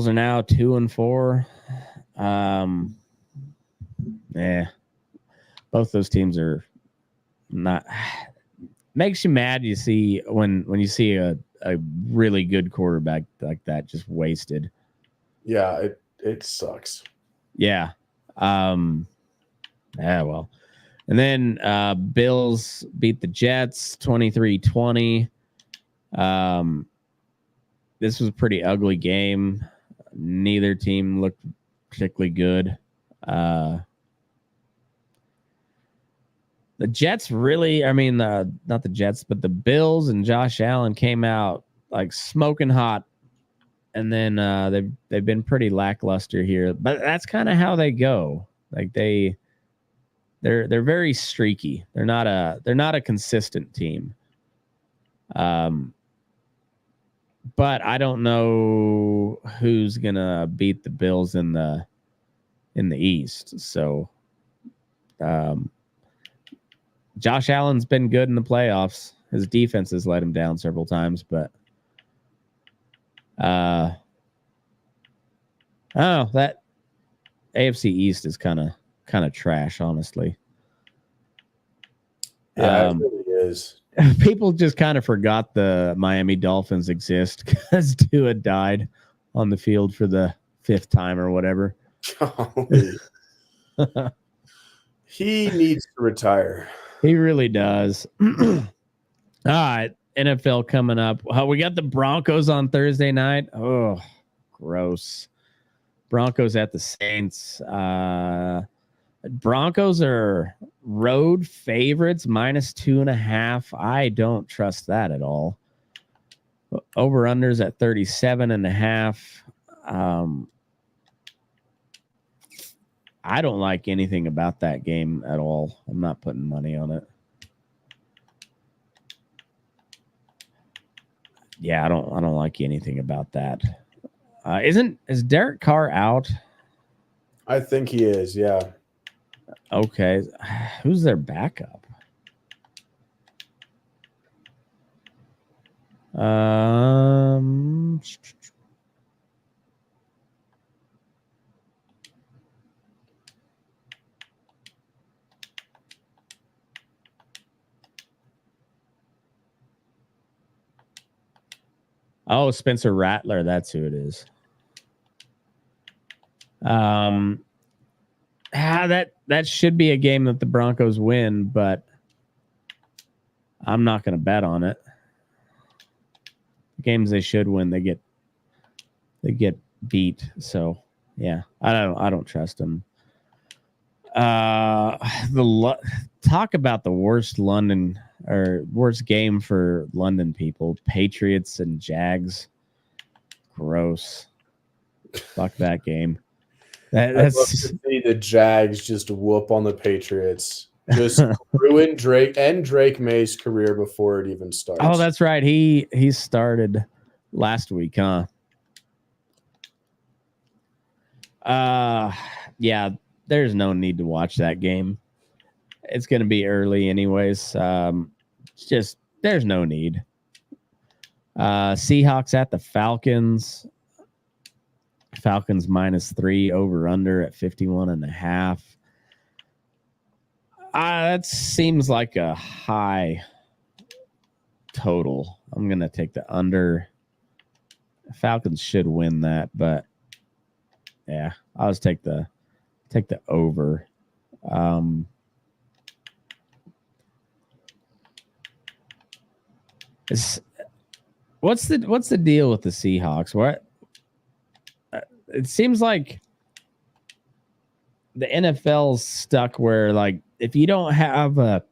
are now 2-4. Both those teams are not. Makes you mad. You see when you see a really good quarterback like that just wasted. Yeah, it sucks. Yeah. Well. And then Bills beat the Jets 23-20. This was a pretty ugly game. Neither team looked particularly good. The Jets really, not the Jets, but the Bills and Josh Allen came out like smoking hot. And then they've been pretty lackluster here. But that's kind of how they go. Like they're very streaky. They're not a consistent team. But I don't know who's gonna beat the Bills in the East. So Josh Allen's been good in the playoffs. His defense has let him down several times, but that AFC East is kind of trash, honestly. Yeah, it really is. People just kind of forgot the Miami Dolphins exist because Tua died on the field for the 5th time or whatever. He needs to retire. He really does. All right, NFL coming up. We got the Broncos on Thursday night. Oh, gross. Broncos at the Saints. Broncos are road favorites, -2.5. I don't trust that at all. Over-unders at 37.5. I don't like anything about that game at all. I'm not putting money on it. Yeah, I don't like anything about that. Is Derek Carr out? I think he is, yeah. Okay. Who's their backup? Oh, Spencer Rattler. That's who it is. That should be a game that the Broncos win, but I'm not going to bet on it. Games they should win, they get beat. So yeah, I don't trust them. Talk about the worst London or worst game for London people. Patriots and Jags. Gross. Fuck that game. I'd love to see the Jags just whoop on the Patriots. Just ruin Drake May's career before it even starts. Oh, that's right. He started last week, huh? Yeah, there's no need to watch that game. It's going to be early anyways. Just there's no need. Seahawks at the Falcons. Falcons -3, over under at 51.5. That seems like a high total. I'm going to take the under. Falcons should win that, but yeah, I'll just take the over. What's the deal with the Seahawks? What? It seems like the NFL's stuck where, like, if you don't have a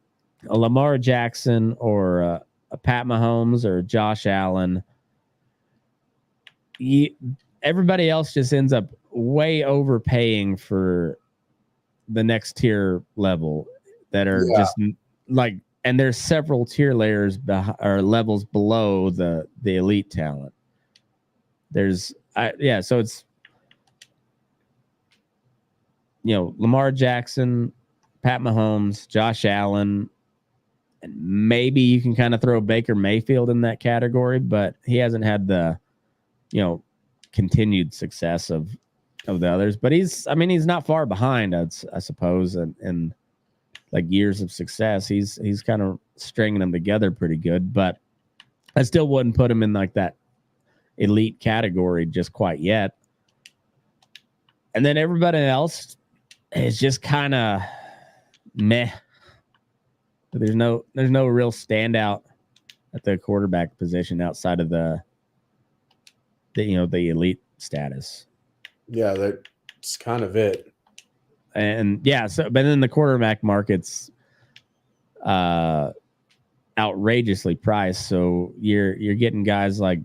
Lamar Jackson or a Pat Mahomes or Josh Allen, everybody else just ends up way overpaying for the next tier level that are just like, and there's several tier layers or levels below the elite talent. So it's, Lamar Jackson, Pat Mahomes, Josh Allen, and maybe you can kind of throw Baker Mayfield in that category, but he hasn't had the, continued success of the others. But he's not far behind, I suppose, and like years of success. He's kind of stringing them together pretty good, but I still wouldn't put him in like that elite category just quite yet. And then everybody else is just kind of meh. There's no real standout at the quarterback position outside of the elite status. Yeah, that's kind of it. And yeah, but then the quarterback market's outrageously priced. So you're getting guys like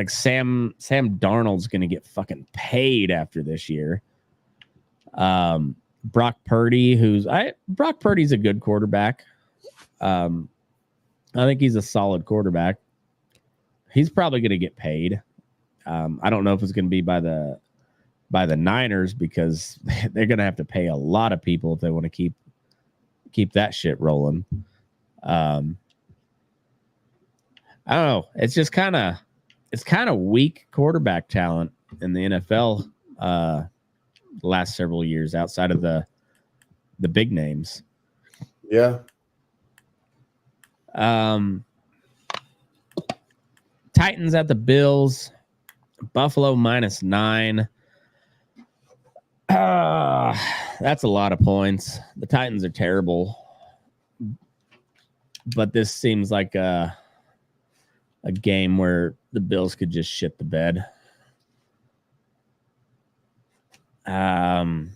Sam Darnold's going to get fucking paid after this year. Brock Purdy, Brock Purdy's a good quarterback. I think he's a solid quarterback. He's probably going to get paid. I don't know if it's going to be by the Niners, because they're going to have to pay a lot of people if they want to keep that shit rolling. I don't know. It's just kind of weak quarterback talent in the NFL the last several years outside of the big names. Yeah. Titans at the Bills. Buffalo -9. That's a lot of points. The Titans are terrible, but this seems like a game where the Bills could just shit the bed. I'll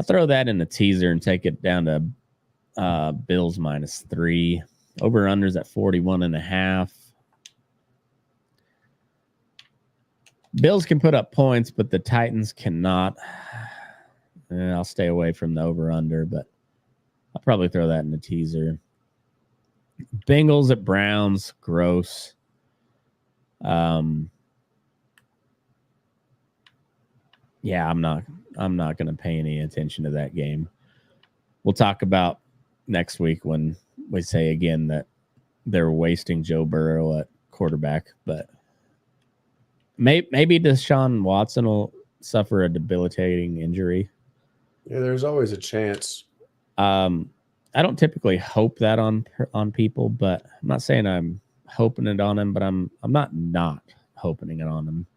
throw that in a teaser and take it down to Bills -3. Over unders at 41.5. Bills can put up points, but the Titans cannot. And I'll stay away from the over-under, but I'll probably throw that in the teaser. Bengals at Browns, gross. Yeah, I'm not going to pay any attention to that game. We'll talk about next week when we say again that they're wasting Joe Burrow at quarterback, but maybe Deshaun Watson will suffer a debilitating injury. Yeah, there's always a chance. I don't typically hope that on people, but I'm not saying I'm hoping it on him, but I'm not hoping it on him.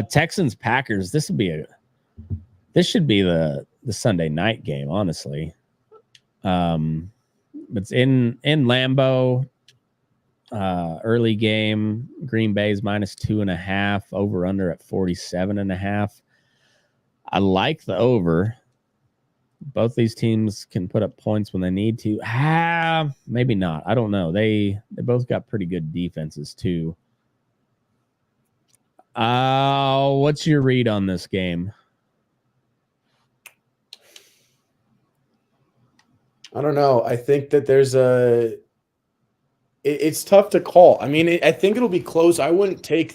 Texans Packers. This should be the Sunday night game, honestly. It's in Lambeau. Early game. Green Bay's -2.5. Over under at 47.5. I like the over. Both these teams can put up points when they need to. Maybe not. I don't know. They both got pretty good defenses too. What's your read on this game? I don't know. I think that there's it's tough to call. I mean, I think it'll be close. I wouldn't take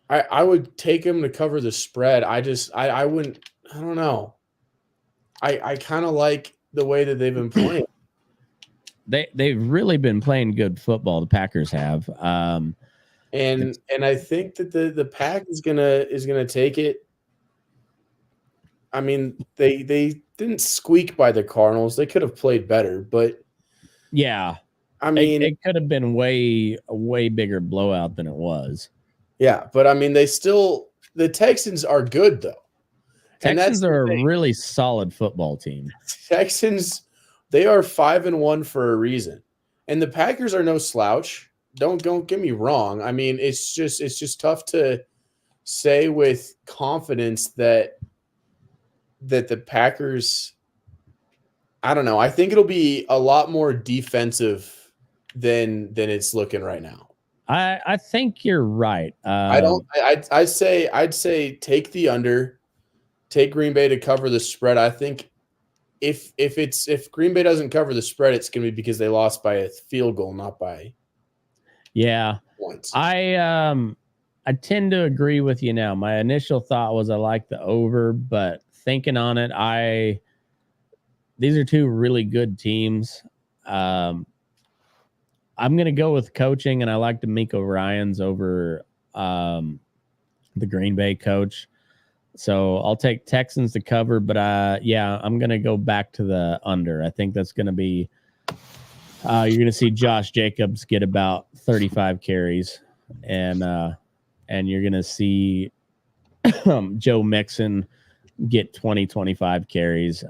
I would take him to cover the spread. I wouldn't. I don't know. I kind of like the way that they've been playing. They've really been playing good football. The Packers have. And I think that the Pack is gonna take it. I mean, they didn't squeak by the Cardinals. They could have played better, but yeah, I mean, it could have been a way bigger blowout than it was. Yeah, but I mean, the Texans are good though. Texans are a really solid football team. Texans, they are 5-1 for a reason, and the Packers are no slouch. Don't get me wrong. I mean, it's just tough to say with confidence that the Packers. I don't know. I think it'll be a lot more defensive than it's looking right now. I think you're right. I'd say take the under, take Green Bay to cover the spread. I think if Green Bay doesn't cover the spread, it's going to be because they lost by a field goal, not by. Yeah, points. I tend to agree with you now. My initial thought was I like the over, but thinking on it, these are two really good teams. I'm going to go with coaching, and I like D'Amico Ryans over the Green Bay coach. So I'll take Texans to cover, but I'm going to go back to the under. I think that's going to be you're going to see Josh Jacobs get about 35 carries, and you're going to see Joe Mixon get 20-25 carries.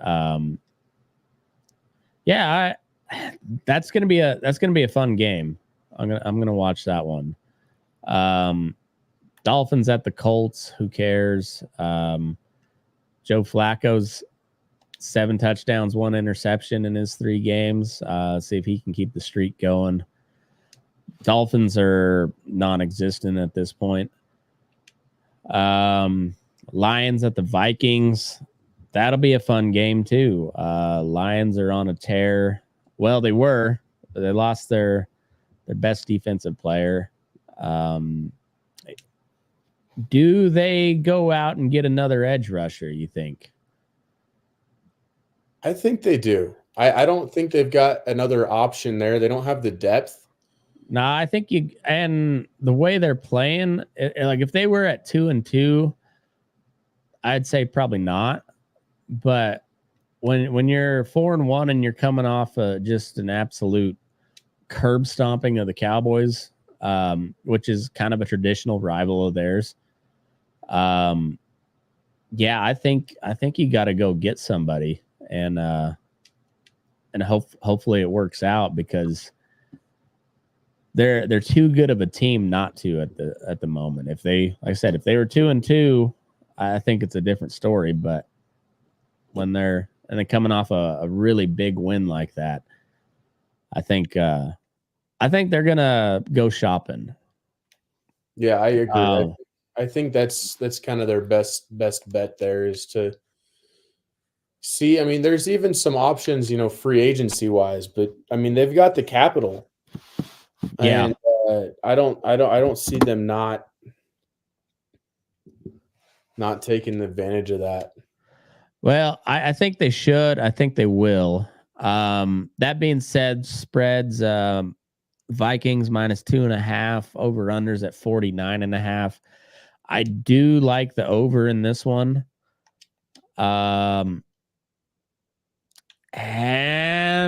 That's gonna be a fun game. I'm gonna watch that one. Dolphins at the Colts. Who cares? Joe Flacco's 7 touchdowns, 1 interception in his 3 games. See if he can keep the streak going. Dolphins are non-existent at this point. Lions at the Vikings. That'll be a fun game too. Lions are on a tear. Well, they were. But they lost their best defensive player. Do they go out and get another edge rusher, you think? I think they do. I don't think they've got another option there. They don't have the depth. No, I think and the way they're playing, like if they were at 2-2, I'd say probably not. But when you're 4-1 and you're coming off just an absolute curb stomping of the Cowboys, which is kind of a traditional rival of theirs, I think you got to go get somebody, and hopefully it works out, because they're too good of a team not to at the moment. If they, like I said, if they were 2-2, I think it's a different story. But when they're coming off a really big win like that, I think they're gonna go shopping. Yeah, I agree. I think that's kind of their best bet there is to see. I mean, there's even some options, free agency wise, but I mean, they've got the capital, Yeah. and I don't see them not taking advantage of that. Well, I think they should. I think they will. That being said, spreads Vikings -2.5, over unders at 49.5. I do like the over in this one. And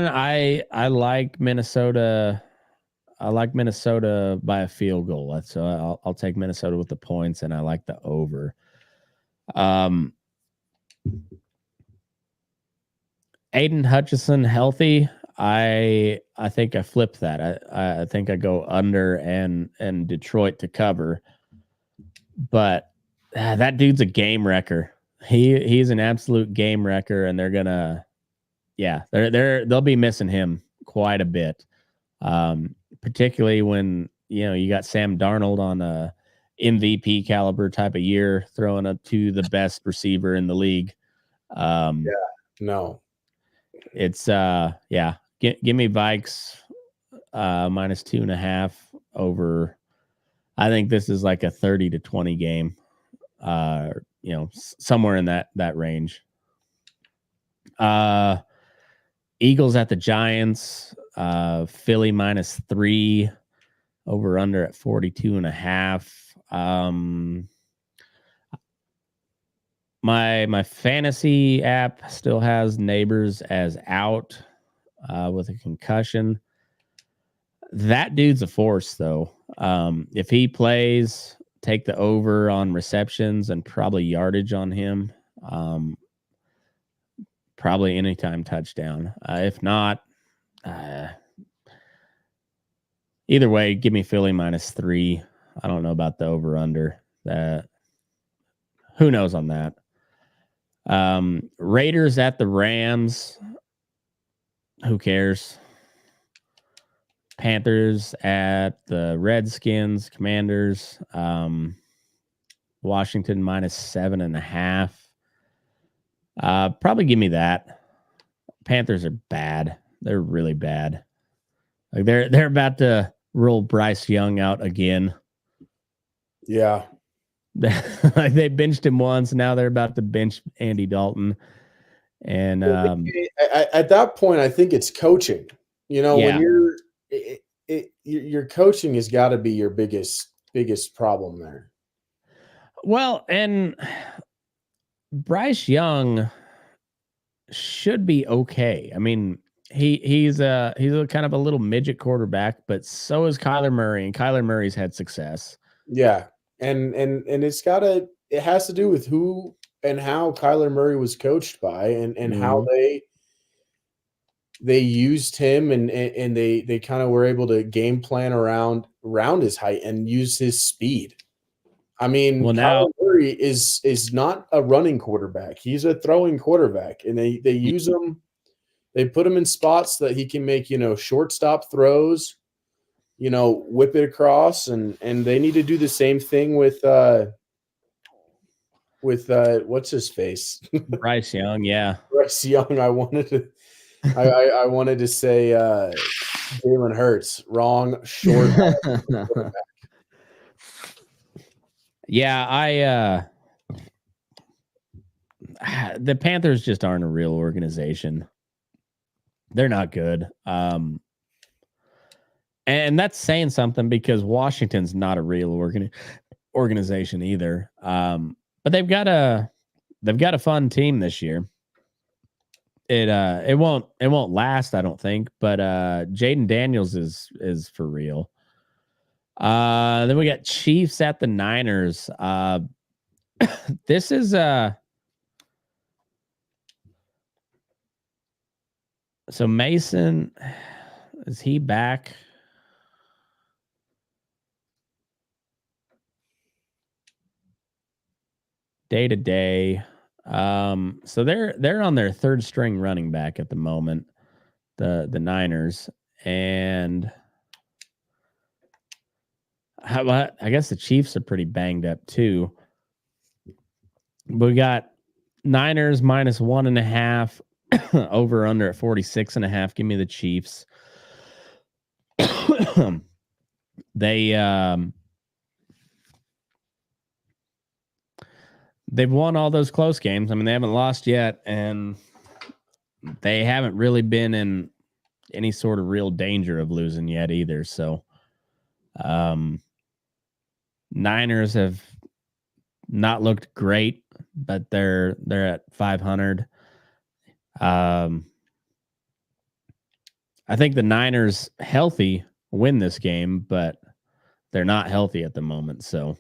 I like Minnesota. I like Minnesota by a field goal. So I'll take Minnesota with the points, and I like the over. Aiden Hutchinson healthy. I think I flipped that. I think I go under and Detroit to cover. But that dude's a game wrecker. He's an absolute game wrecker, and they're gonna, they'll be missing him quite a bit. Particularly when you got Sam Darnold on a MVP caliber type of year, throwing up to the best receiver in the league. No, it's give me Vikes -2.5 over. I think this is like a 30-20 game. Somewhere in that range. Eagles at the Giants, Philly -3, over under at 42.5. My fantasy app still has Neighbors as out with a concussion. That dude's a force, though. If he plays, take the over on receptions and probably yardage on him. Probably anytime touchdown. If not, either way, give me Philly -3. I don't know about the over under. That who knows on that. Raiders at the Rams. Who cares? Panthers at the Redskins. Commanders. Washington -7.5. Probably give me that. Panthers are bad. They're really bad. Like they're about to roll Bryce Young out again. Yeah. Like they benched him once. Now they're about to bench Andy Dalton. And at that point, I think it's coaching. When your coaching has got to be your biggest problem there. Well, and Bryce Young should be okay. I mean, he's a kind of a little midget quarterback, but so is Kyler Murray, and Kyler Murray's had success. Yeah, and it has to do with who and how Kyler Murray was coached by, and how they used him, and they kind of were able to game plan around his height and use his speed. I mean, Kyler Murray is not a running quarterback. He's a throwing quarterback, and they use him. They put him in spots that he can make, shortstop throws, whip it across, and they need to do the same thing with what's his face? Bryce Young, yeah. Bryce Young. I wanted to say Jalen Hurts. Wrong. Short. Yeah, the Panthers just aren't a real organization. They're not good. And that's saying something because Washington's not a real organization either. But they've got a fun team this year. It won't last, I don't think, but Jaden Daniels is for real. Then we got Chiefs at the Niners. This is so Mason, is he back? Day to day. So they're on their third string running back at the moment, the Niners, and how about, I guess the Chiefs are pretty banged up too. We got Niners minus 1.5 over under at 46.5. Give me the Chiefs. They've won all those close games. I mean, they haven't lost yet, and they haven't really been in any sort of real danger of losing yet either. So, Niners have not looked great, but they're at 500. I think the Niners healthy win this game, but they're not healthy at the moment. So,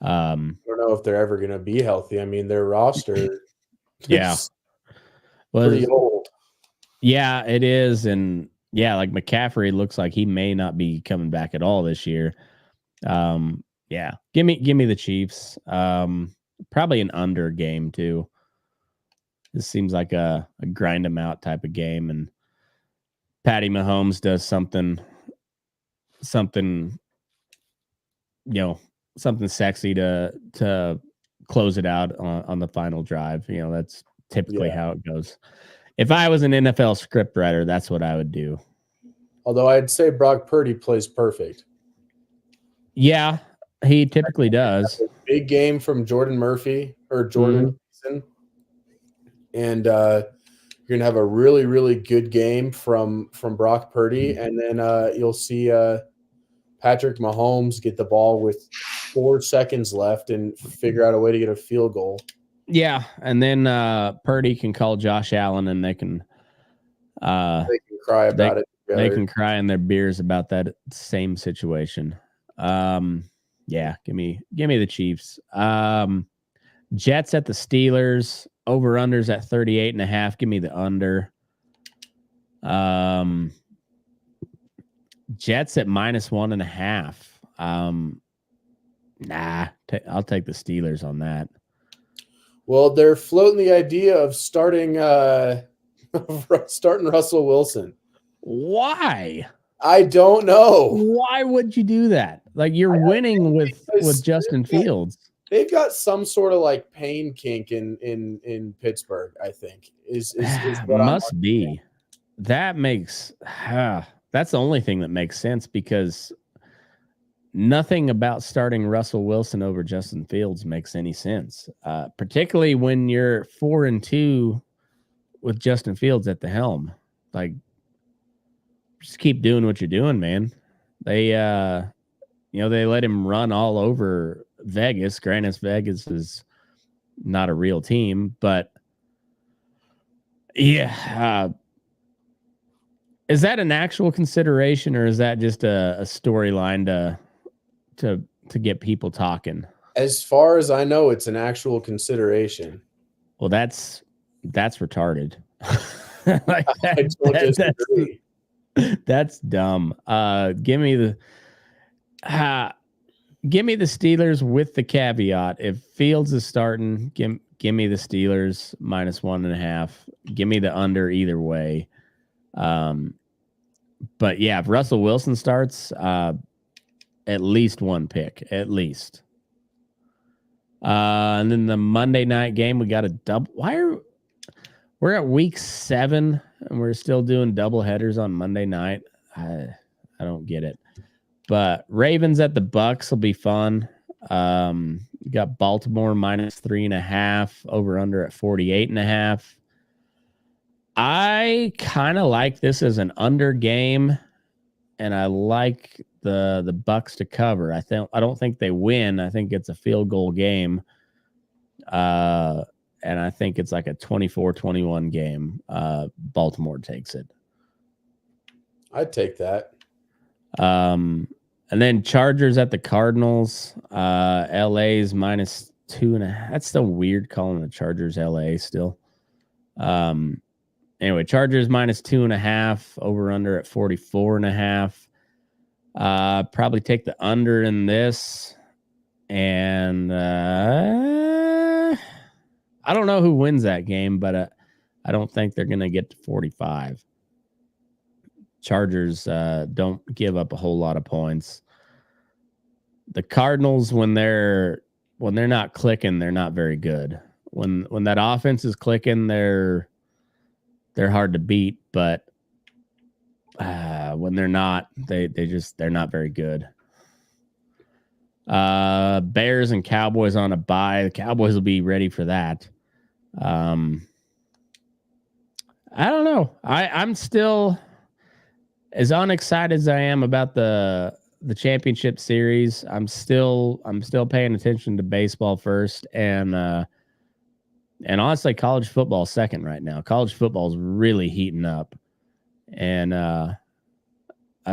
I don't know if they're ever going to be healthy. I mean, their roster, yeah, pretty old. Yeah, it is, and yeah, like McCaffrey looks like he may not be coming back at all this year. Yeah, give me the Chiefs. Probably an under game too. This seems like a grind them out type of game, and Patty Mahomes does something, something sexy to close it out on the final drive. That's typically how it goes. If I was an NFL script writer, that's what I would do. Although I'd say Brock Purdy plays perfect. Yeah, he typically does. Big game from Jordan Murphy or Jordan Mason. And you're going to have a really, really good game from Brock Purdy. And then you'll see Patrick Mahomes get the ball with 4 seconds left and figure out a way to get a field goal. Yeah, and then Purdy can call Josh Allen, and they can cry about it together. They can cry in their beers about that same situation. Yeah, give me the Chiefs. Jets at the Steelers. Over unders at 38.5. Give me the under. Jets at minus 1.5. Nah, I'll take the Steelers on that. Well, they're floating the idea of starting Russell Wilson. Why? I don't know. Why would you do that? Like, you're winning with Justin Fields. They've got some sort of like pain kink in Pittsburgh, I think. Is what must be. That makes that's the only thing that makes sense, because nothing about starting Russell Wilson over Justin Fields makes any sense. Particularly when you're 4-2 with Justin Fields at the helm. Like, just keep doing what you're doing, man. They they let him run all over Vegas. Granted, Vegas is not a real team, but yeah. Is that an actual consideration, or is that just a storyline to get people talking? As far as I know, it's an actual consideration. Well, that's retarded. Like I don't disagree. That's dumb. Give me the Steelers with the caveat. If Fields is starting, give me the Steelers minus 1.5. Give me the under either way. But yeah, if Russell Wilson starts, at least one pick, at least. And then the Monday night game, we got a double. We're at week 7 and we're still doing double headers on Monday night? I don't get it. But Ravens at the Bucks will be fun. You got Baltimore minus 3.5, over under at 48.5. I kind of like this as an under game, and I like the Bucks to cover. I don't think they win. I think it's a field goal game. And I think it's like a 24-21 game. Baltimore takes it. I'd take that. And then Chargers at the Cardinals. LA's minus 2.5. That's still weird calling the Chargers LA still. Anyway, Chargers minus 2.5, over under at 44.5. Probably take the under in this. And I don't know who wins that game, but I don't think they're going to get to 45. Chargers don't give up a whole lot of points. the Cardinals, when they're not clicking, they're not very good. When that offense is clicking, they're hard to beat. But when they're not, they're not very good. Bears and Cowboys on a bye. The Cowboys will be ready for that. I don't know. I'm still as unexcited as I am about the championship series. I'm still paying attention to baseball first, and honestly, college football second right now. College football is really heating up, and I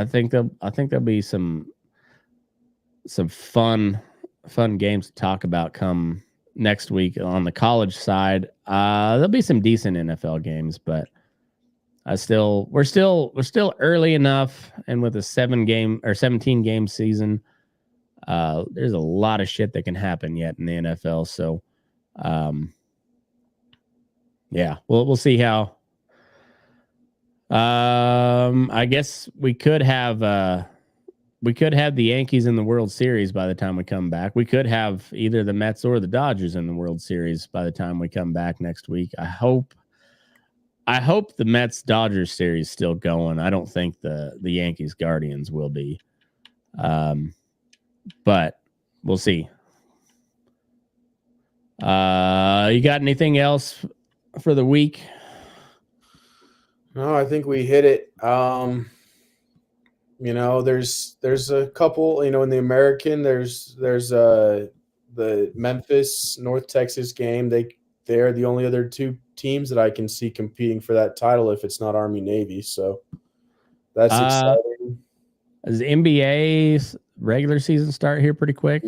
think there'll be some fun games to talk about come next week on the college side. There'll be some decent NFL games, but we're still early enough, and with a 17 game season, there's a lot of shit that can happen yet in the NFL. So, yeah, we'll see how. I guess we could have the Yankees in the World Series by the time we come back. We could have either the Mets or the Dodgers in the World Series by the time we come back next week. I hope the Mets Dodgers series is still going. I don't think the Yankees Guardians will be. But we'll see. You got anything else for the week? No, I think we hit it. There's a couple, in the American, there's the Memphis North Texas game. They're the only other two teams that I can see competing for that title if it's not Army Navy. So that's exciting. Does the NBA's regular season start here pretty quick?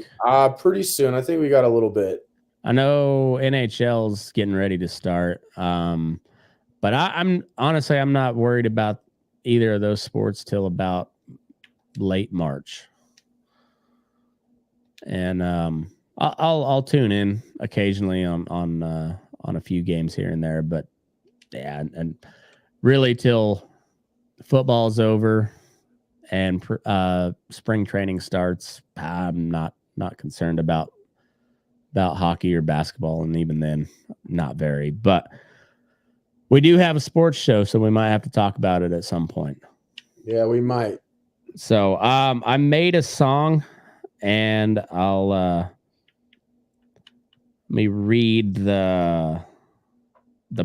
Pretty soon. I think we got a little bit. I know NHL's getting ready to start. But I'm not worried about either of those sports till about late March. And I'll tune in occasionally on a few games here and there, but yeah, and really till football's over and spring training starts, I'm not concerned about hockey or basketball, and even then, not very. But we do have a sports show, so we might have to talk about it at some point. Yeah, we might. So I made a song, and I'll let me read the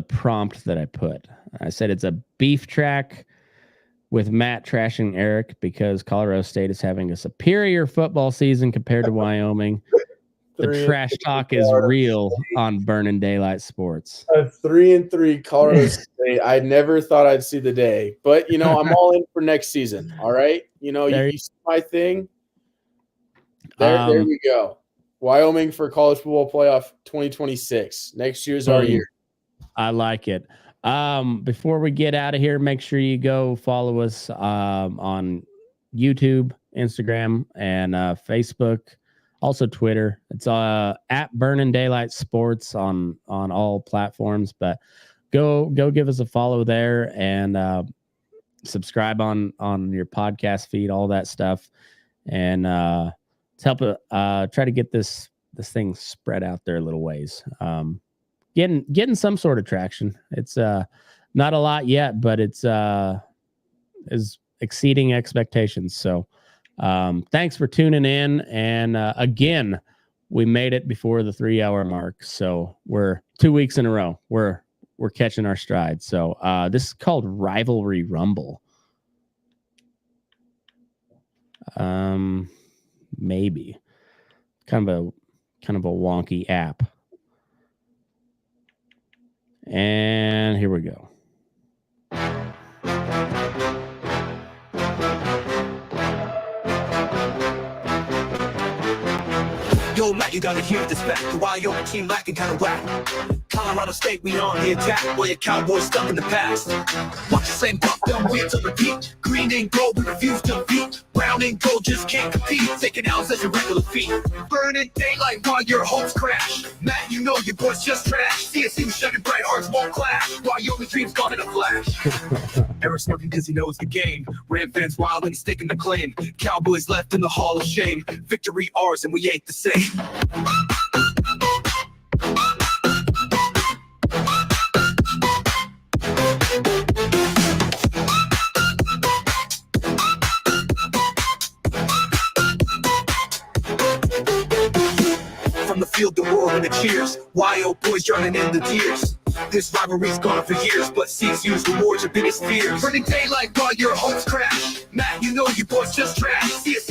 prompt that I put. I said it's a beef track with Matt trashing Eric because Colorado State is having a superior football season compared to Wyoming. The trash talk is real on Burnin Daylight Sports. 3-3 Colorado State. I never thought I'd see the day, but I'm all in for next season. All right, you see my thing. There we go. Wyoming for college football playoff 2026. Next year's our year. I like it. Before we get out of here, make sure you go follow us on YouTube, Instagram, and Facebook. Also Twitter. It's at Burnin Daylight Sports on all platforms. But go give us a follow there and subscribe on your podcast feed, all that stuff, and let's help try to get this thing spread out there a little ways. Getting some sort of traction. It's not a lot yet, but it's is exceeding expectations. So. Thanks for tuning in. And again, we made it before the 3-hour mark. So we're 2 weeks in a row. We're catching our stride. So this is called Rivalry Rumble. Maybe kind of a wonky app. And here we go. Yo, Matt, you gotta hear this back. The Wyoming team lacking kind of whack. Colorado State, we on the attack. While your Cowboys stuck in the past. Watch the same pop down, wait to repeat. Green and gold, we refuse to beat. Brown and gold just can't compete. Taking L's as your regular feat. Burning daylight while your hopes crash. Matt, you know your boys just trash. CSU shining bright, hearts won't clash. While your dreams gone in a flash. Eric's smirking cause he knows the game. Ram fans wild and sticking the claim. Cowboys left in the hall of shame. Victory ours and we ain't the same. From the field, the roar and the cheers. Wahoo boys drowning in the tears. This rivalry's gone for years, but CSU's rewards your biggest fears. Burning daylight while your hopes crash. Matt, you know you boys just trash. CSU